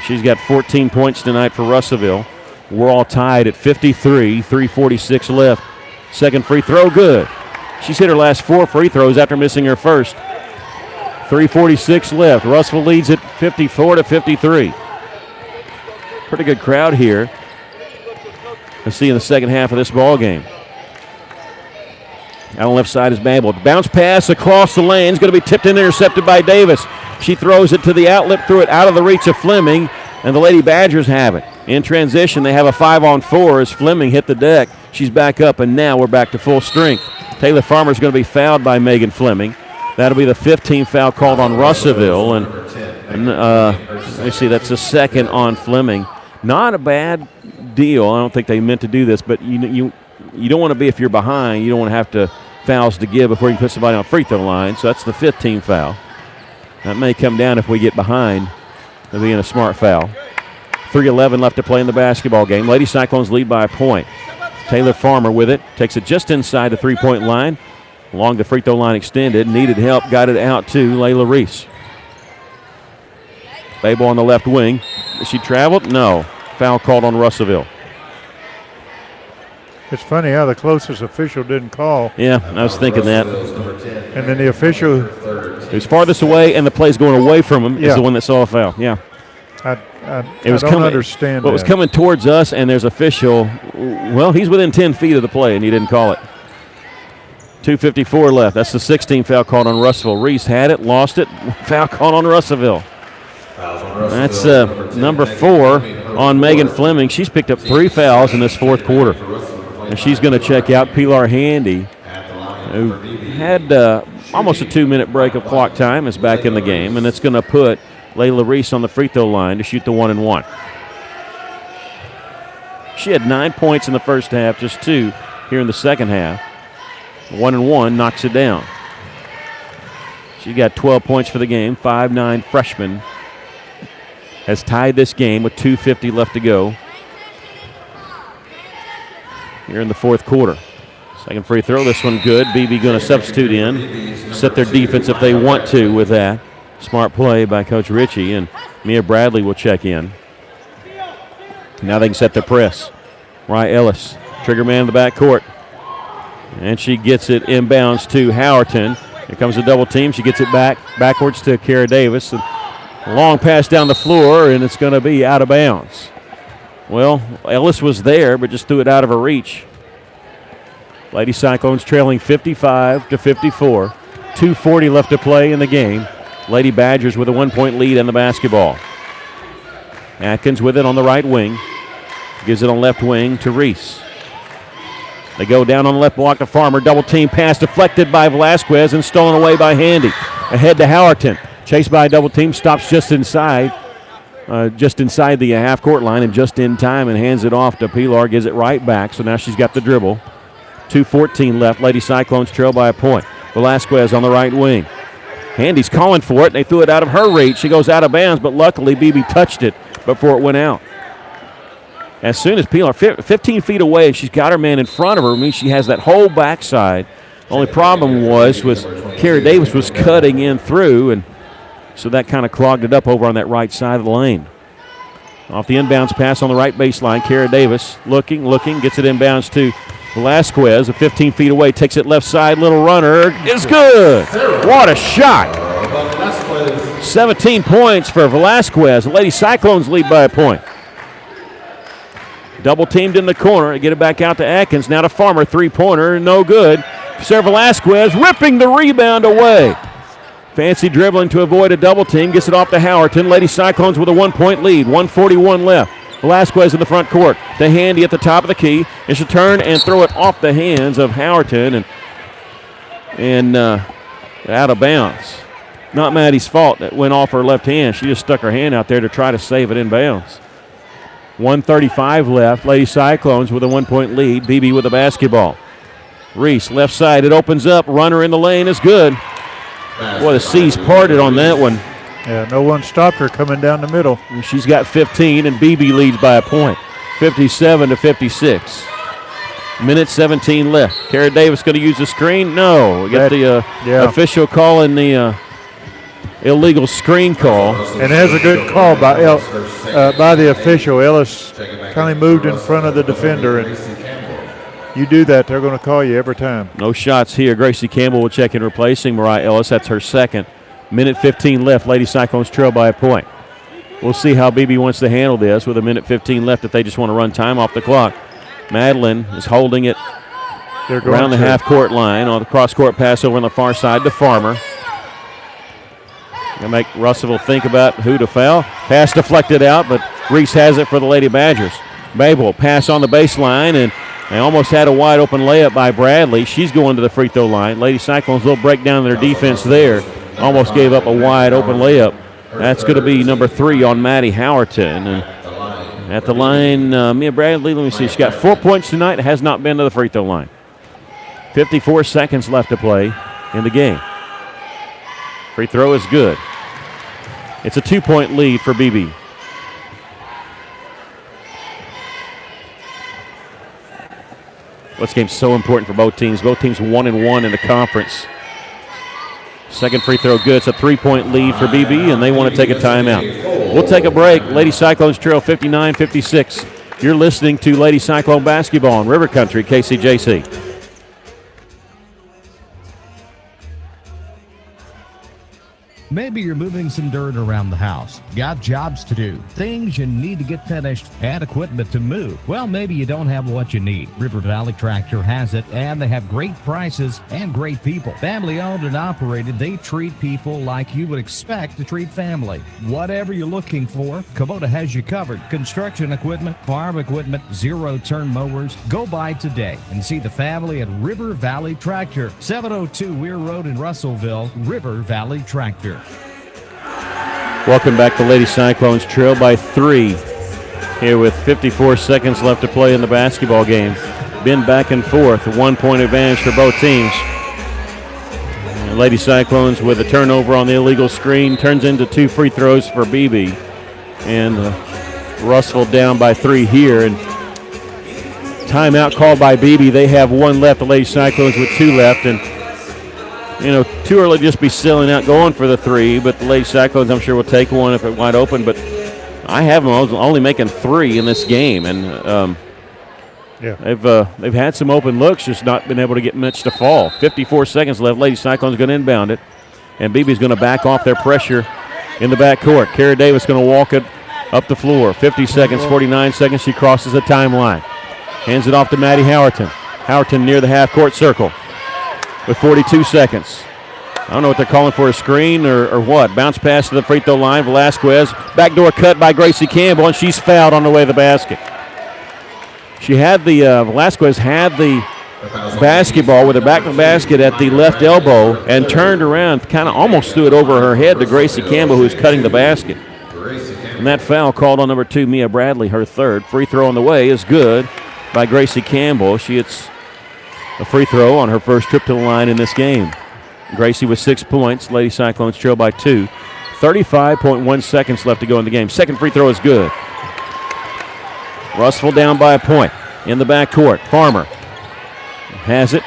She's got 14 points tonight for Russellville. We're all tied at 53, 3:46 left. Second free throw, good. She's hit her last 4 free throws after missing her first. 3:46 left. Russellville leads at 54-53. Pretty good crowd here. Let's see in the second half of this ball game. Out on the left side is Babel. Bounce pass across the lane. It's going to be tipped and intercepted by Davis. She throws it to the outlet, threw it out of the reach of Fleming, and the Lady Badgers have it. In transition, they have a 5-on-4 as Fleming hit the deck. She's back up, and now we're back to full strength. Taylor Farmer is going to be fouled by Megan Fleming. That'll be the 15th foul called on Russellville. And let me see, that's the second on Fleming. Not a bad deal. I don't think they meant to do this, but you don't want to be, if you're behind, you don't want to have to fouls to give before you can put somebody on free throw line. So that's the 15th foul. That may come down if we get behind. It'll be in a smart foul. 3:11 left to play in the basketball game. Lady Cyclones lead by a point. Taylor Farmer with it. Takes it just inside the three-point line. Along the free throw line extended, needed help, got it out to Layla Reese. Beebe on the left wing. She traveled? No. Foul called on Russellville. It's funny how the closest official didn't call. Yeah, I was thinking that. And then the official who's farthest away and the play's going away from him is the one that saw a foul. Yeah. I don't understand But it was coming towards us, and there's official. Well, he's within 10 feet of the play, and he didn't call it. 2:54 left. That's the 16th foul called on Russellville. Reese had it, lost it. Foul called on Russellville. That's number 4 on Megan Fleming. She's picked up 3 fouls in this fourth quarter. And she's going to check out Pilar Handy, who had almost a 2-minute break of clock time, is back in the game. And it's going to put Layla Reese on the free throw line to shoot the 1-and-1. She had 9 points in the first half, just 2 here in the second half. 1-and-1 knocks it down. She got 12 points for the game. 5'9" freshman has tied this game with 2:50 left to go here in the fourth quarter. Second free throw, this one good. Beebe going to substitute in, set their defense if they want to with that. Smart play by Coach Ritchie, and Mia Bradley will check in. Now they can set the press. Mariah Ellis, trigger man in the backcourt. And she gets it inbounds to Howerton. Here comes a double team. She gets it backwards to Kara Davis. A long pass down the floor, and it's going to be out of bounds. Well, Ellis was there, but just threw it out of her reach. Lady Cyclones trailing 55-54. 2:40 left to play in the game. Lady Badgers with a 1-point lead in the basketball. Atkins with it on the right wing. Gives it on left wing to Reese. They go down on the left block to Farmer. Double team pass deflected by Velasquez and stolen away by Handy. Ahead to Howerton. Chased by a double team. Stops just inside the half-court line and just in time and hands it off to Pilar. Gives it right back, so now she's got the dribble. 2:14 left. Lady Cyclones trail by a point. Velasquez on the right wing. Handy's calling for it. They threw it out of her reach. She goes out of bounds, but luckily Beebe touched it before it went out. As soon as Pilar, 15 feet away, she's got her man in front of her. I mean, she has that whole backside. Only problem was Kara Davis was cutting in through, and so that kind of clogged it up over on that right side of the lane. Off the inbounds pass on the right baseline, Kara Davis looking, gets it inbounds to Velasquez, 15 feet away, takes it left side, little runner, is good. What a shot. 17 points for Velasquez. The Lady Cyclones lead by a point. Double teamed in the corner. Get it back out to Atkins. Now to Farmer. 3-pointer. No good. Sarah Velasquez ripping the rebound away. Fancy dribbling to avoid a double team. Gets it off to Howerton. Lady Cyclones with a 1-point lead. 1:41 left. Velasquez in the front court. To Handy at the top of the key. And she'll turn and throw it off the hands of Howerton and out of bounds. Not Maddie's fault. That went off her left hand. She just stuck her hand out there to try to save it in bounds. 1:35 left. Lady Cyclones with a 1-point lead. Beebe with the basketball. Reese, left side. It opens up. Runner in the lane is good. Boy, the C's parted on that one. Yeah, no one stopped her coming down the middle. And she's got 15, and Beebe leads by a point. 57-56. Minute 17 left. Kara Davis going to use the screen? No. We got the official calling the illegal screen call. And there's a good call by the official. Ellis kind of moved in front of the defender, and you do that, they're going to call you every time. No shots here. Gracie Campbell will check in replacing Mariah Ellis. That's her second. Minute 15 left. Lady Cyclones trail by a point. We'll see how Beebe wants to handle this with a minute 15 left if they just want to run time off the clock. Madeline is holding it around the half-court line on the cross-court pass over on the far side to Farmer. Going to make Russellville think about who to foul. Pass deflected out, but Reese has it for the Lady Badgers. Babel pass on the baseline, and they almost had a wide-open layup by Bradley. She's going to the free throw line. Lady Cyclones will break down their defense there. Almost gave up a wide-open layup. That's going to be number 3 on Maddie Howerton. And at the line, Mia Bradley, let me see. She got 4 points tonight. Has not been to the free throw line. 54 seconds left to play in the game. Free throw is good. It's a 2-point lead for Beebe. This game's so important for both teams. Both teams 1-1 in the conference. Second free throw good. It's a 3-point lead for Beebe, and they want to take a timeout. We'll take a break. Lady Cyclones trail 59-56. You're listening to Lady Cyclone basketball on River Country, KCJC. Maybe you're moving some dirt around the house. Got jobs to do, things you need to get finished, and equipment to move. Well, maybe you don't have what you need. River Valley Tractor has it, and they have great prices and great people. Family owned and operated, they treat people like you would expect to treat family. Whatever you're looking for, Kubota has you covered. Construction equipment, farm equipment, zero-turn mowers. Go by today and see the family at River Valley Tractor, 702 Weir Road in Russellville. River Valley Tractor. Welcome back. The Lady Cyclones trail by 3 here with 54 seconds left to play in the basketball game. Been back and forth, a 1-point advantage for both teams. Lady Cyclones with a turnover on the illegal screen turns into 2 free throws for Beebe. And Russell down by 3 here. And timeout called by Beebe. They have 1 left. The Lady Cyclones with 2 left. And too early to just be selling out going for the 3, but the Lady Cyclones, I'm sure, will take one if it's wide open. But I have them only making 3 in this game, and they've had some open looks, just not been able to get much to fall. 54 seconds left. Lady Cyclones going to inbound it, and Beebe's going to back off their pressure in the backcourt. Kara Davis going to walk it up the floor. 50 seconds, 49 seconds. She crosses the timeline. Hands it off to Maddie Howerton. Howerton near the half-court circle with 42 seconds. I don't know what they're calling for, a screen or what. Bounce pass to the free throw line. Velasquez, backdoor cut by Gracie Campbell, and she's fouled on the way to the basket. Velasquez had the basketball with her back to the basket at the left elbow and turned around, kind of almost threw it over her head to Gracie Campbell, who was cutting the basket. And that foul called on number 2, Mia Bradley, her 3rd. Free throw on the way is good by Gracie Campbell. She hits a free throw on her first trip to the line in this game. Gracie with 6 points. Lady Cyclones trail by 2. 35.1 seconds left to go in the game. Second free throw is good. Russell down by a point in the backcourt. Farmer has it.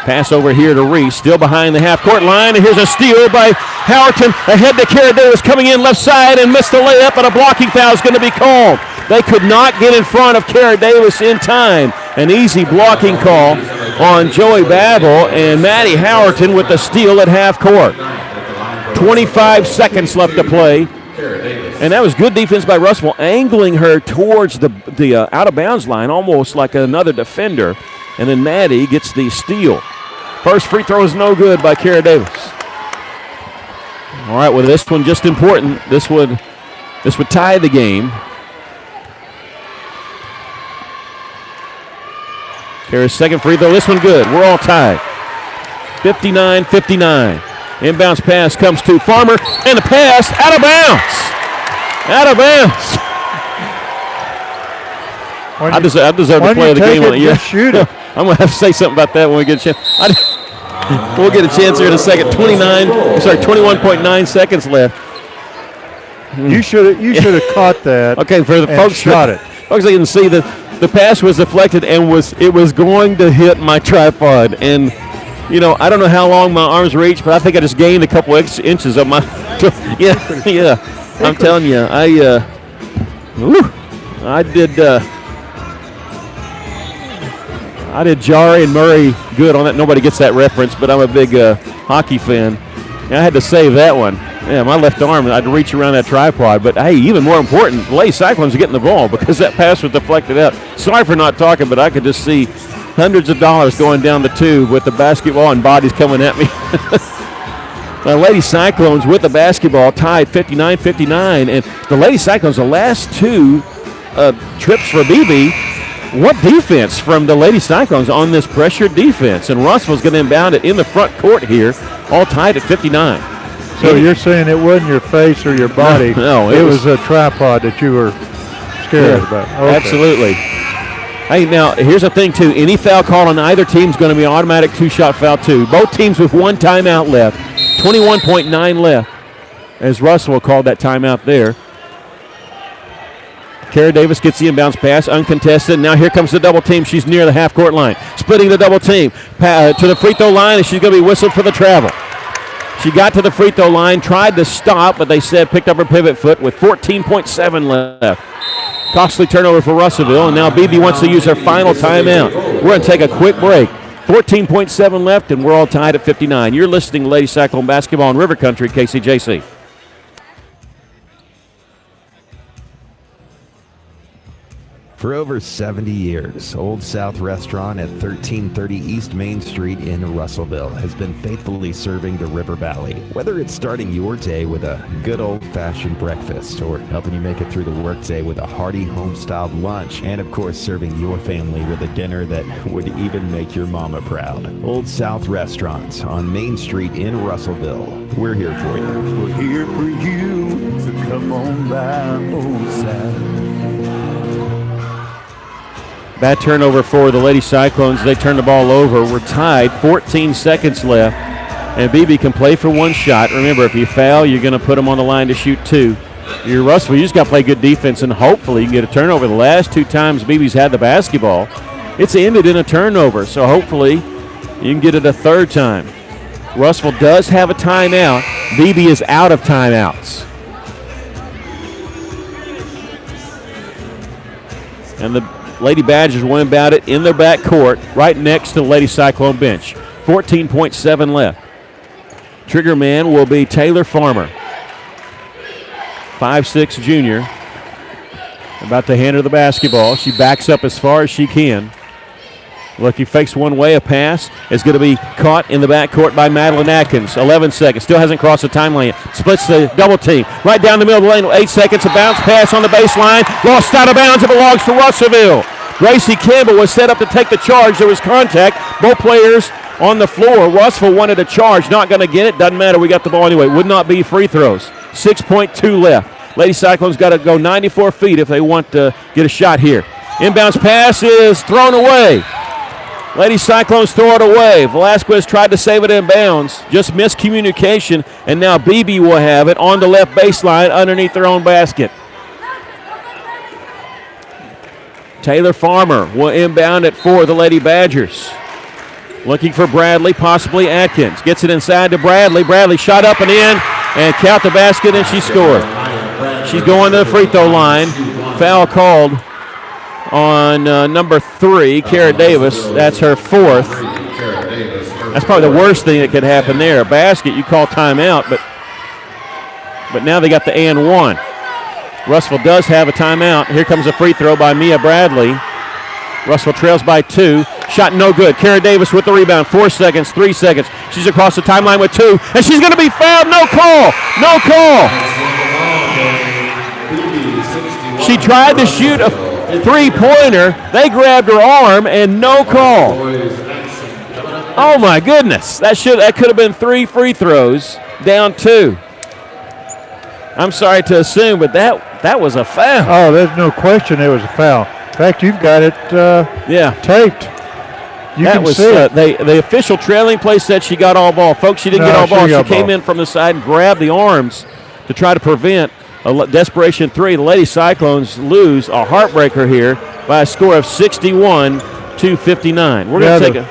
Pass over here to Reese. Still behind the half-court line. And here's a steal by Howerton. Ahead to Kara Davis coming in left side and missed the layup, and a blocking foul is going to be called. They could not get in front of Kara Davis in time. An easy blocking call on Joey Babel, and Maddie Howerton with the steal at half court. 25 seconds left to play. And that was good defense by Russell, angling her towards the out-of-bounds line, almost like another defender. And then Maddie gets the steal. First free throw is no good by Kara Davis. All right, well, this one just important. This would tie the game. Kara's second free throw. This one good. We're all tied. 59-59. Inbounds pass comes to Farmer, and the pass out of bounds. Out of bounds. I deserve to play the game. Just shoot it. I'm going to have to say something about that when we get a chance. We'll get a chance here in a second. 21.9 seconds left. You should have caught that. Okay, for the folks shot it. Folks, you can see that the pass was deflected and it was going to hit my tripod. And I don't know how long my arms reach, but I think I just gained a couple inches of my. Yeah. I'm telling you, I did Jari and Murray good on that. Nobody gets that reference, but I'm a big hockey fan. And I had to save that one. Yeah, my left arm, I'd reach around that tripod. But, hey, even more important, the Lady Cyclones are getting the ball because that pass was deflected out. Sorry for not talking, but I could just see hundreds of dollars going down the tube with the basketball and bodies coming at me. The Lady Cyclones with the basketball tied 59-59. And the Lady Cyclones, the last 2 trips for Beebe, what defense from the Lady Cyclones on this pressured defense. And Russell's going to inbound it in the front court here, all tied at 59. So you're saying it wasn't your face or your body. No, it was a tripod that you were scared about. Okay. Absolutely. Hey, now, here's the thing, too. Any foul call on either team is going to be an automatic 2-shot foul, too. Both teams with 1 timeout left. 21.9 left as Russell called that timeout there. Kara Davis gets the inbounds pass, uncontested. Now here comes the double team. She's near the half-court line. Splitting the double team to the free throw line, and she's going to be whistled for the travel. She got to the free throw line, tried to stop, but they said picked up her pivot foot with 14.7 left. Costly turnover for Russellville, and now Beebe wants to use her final timeout. We're going to take a quick break. 14.7 left, and we're all tied at 59. You're listening to Lady Cyclone Basketball in River Country, KCJC. For over 70 years, Old South Restaurant at 1330 East Main Street in Russellville has been faithfully serving the River Valley. Whether it's starting your day with a good old-fashioned breakfast or helping you make it through the workday with a hearty home-styled lunch, and of course serving your family with a dinner that would even make your mama proud. Old South Restaurant on Main Street in Russellville. We're here for you. We're here for you, so come on by Old South. Bad turnover for the Lady Cyclones. They turn the ball over. We're tied. 14 seconds left. And Beebe can play for one shot. Remember, if you foul, you're going to put them on the line to shoot two. You're Russellville. You just got to play good defense, and hopefully you can get a turnover. The last two times Beebe's had the basketball, it's ended in a turnover. So hopefully you can get it a third time. Russellville does have a timeout. Beebe is out of timeouts. And the Lady Badgers will inbound it in their back court right next to the Lady Cyclone bench. 14.7 left. Trigger man will be Taylor Farmer. 5'6" junior. About to hand her the basketball. She backs up as far as she can. Lucky fakes one way. A pass is going to be caught in the backcourt by Madeline Atkins. 11 seconds. Still hasn't crossed the timeline yet. Splits the double team. Right down the middle of the lane. 8 seconds. A bounce pass on the baseline. Lost out of bounds. It belongs to Russellville. Gracie Campbell was set up to take the charge. There was contact. Both players on the floor. Russellville wanted a charge. Not going to get it. Doesn't matter. We got the ball anyway. Would not be free throws. 6.2 left. Lady Cyclones got to go 94 feet if they want to get a shot here. Inbounds pass is thrown away. Lady Cyclones throw it away. Velasquez tried to save it in bounds. Just miscommunication, and now Beebe will have it on the left baseline underneath their own basket. Taylor Farmer will inbound it for the Lady Badgers. Looking for Bradley, possibly Atkins. Gets it inside to Bradley. Bradley shot up and in and count the basket, and she scored. She's going to the free throw line. Foul called on number 3, Kara Davis. That's her 4th. That's probably the worst thing that could happen there. A basket, you call timeout, but now they got the and one. Russellville does have a timeout. Here comes a free throw by Mia Bradley. Russellville trails by 2. Shot no good. Kara Davis with the rebound. 4 seconds, 3 seconds. She's across the timeline with 2, and she's going to be fouled. No call. No call. She tried to shoot a three-pointer. They grabbed her arm, and no call. Oh, my goodness. That could have been 3 free throws, down 2. I'm sorry to assume, but that was a foul. Oh, there's no question it was a foul. In fact, you've got it taped. You can see it. The official trailing play said she got all ball. Folks, she didn't get all ball. She came in from the side and grabbed the arms to try to prevent a desperation 3. The Lady Cyclones lose a heartbreaker here by a score of 61-59. We're going to take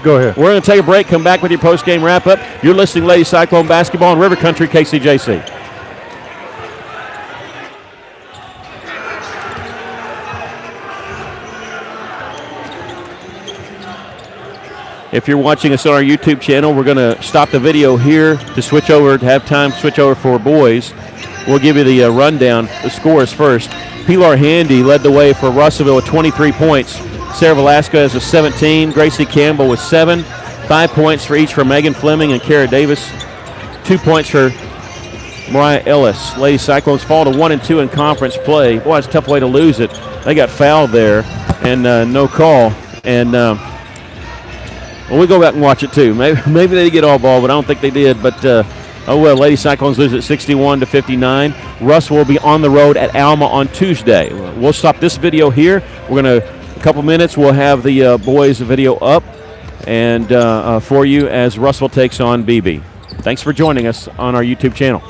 go ahead. We're going to take a break. Come back with your post-game wrap-up. You're listening to Lady Cyclone Basketball in River Country, KCJC. If you're watching us on our YouTube channel, we're going to stop the video here to switch over, to have time to switch over for boys. We'll give you the rundown. The scores first. Pilar Handy led the way for Russellville with 23 points. Sarah Velasquez with 17. Gracie Campbell with 7. 5 points for each for Megan Fleming and Kara Davis. 2 points for Mariah Ellis. Lady Cyclones fall to 1-2 in conference play. Boy, it's a tough way to lose it. They got fouled there and no call. And we'll go back and watch it too. Maybe they get all ball, but I don't think they did. But oh well, Lady Cyclones lose at 61-59. Russ will be on the road at Alma on Tuesday. We'll stop this video here. We're going to, a couple minutes, we'll have the boys' video up and for you as Russell takes on Beebe. Thanks for joining us on our YouTube channel.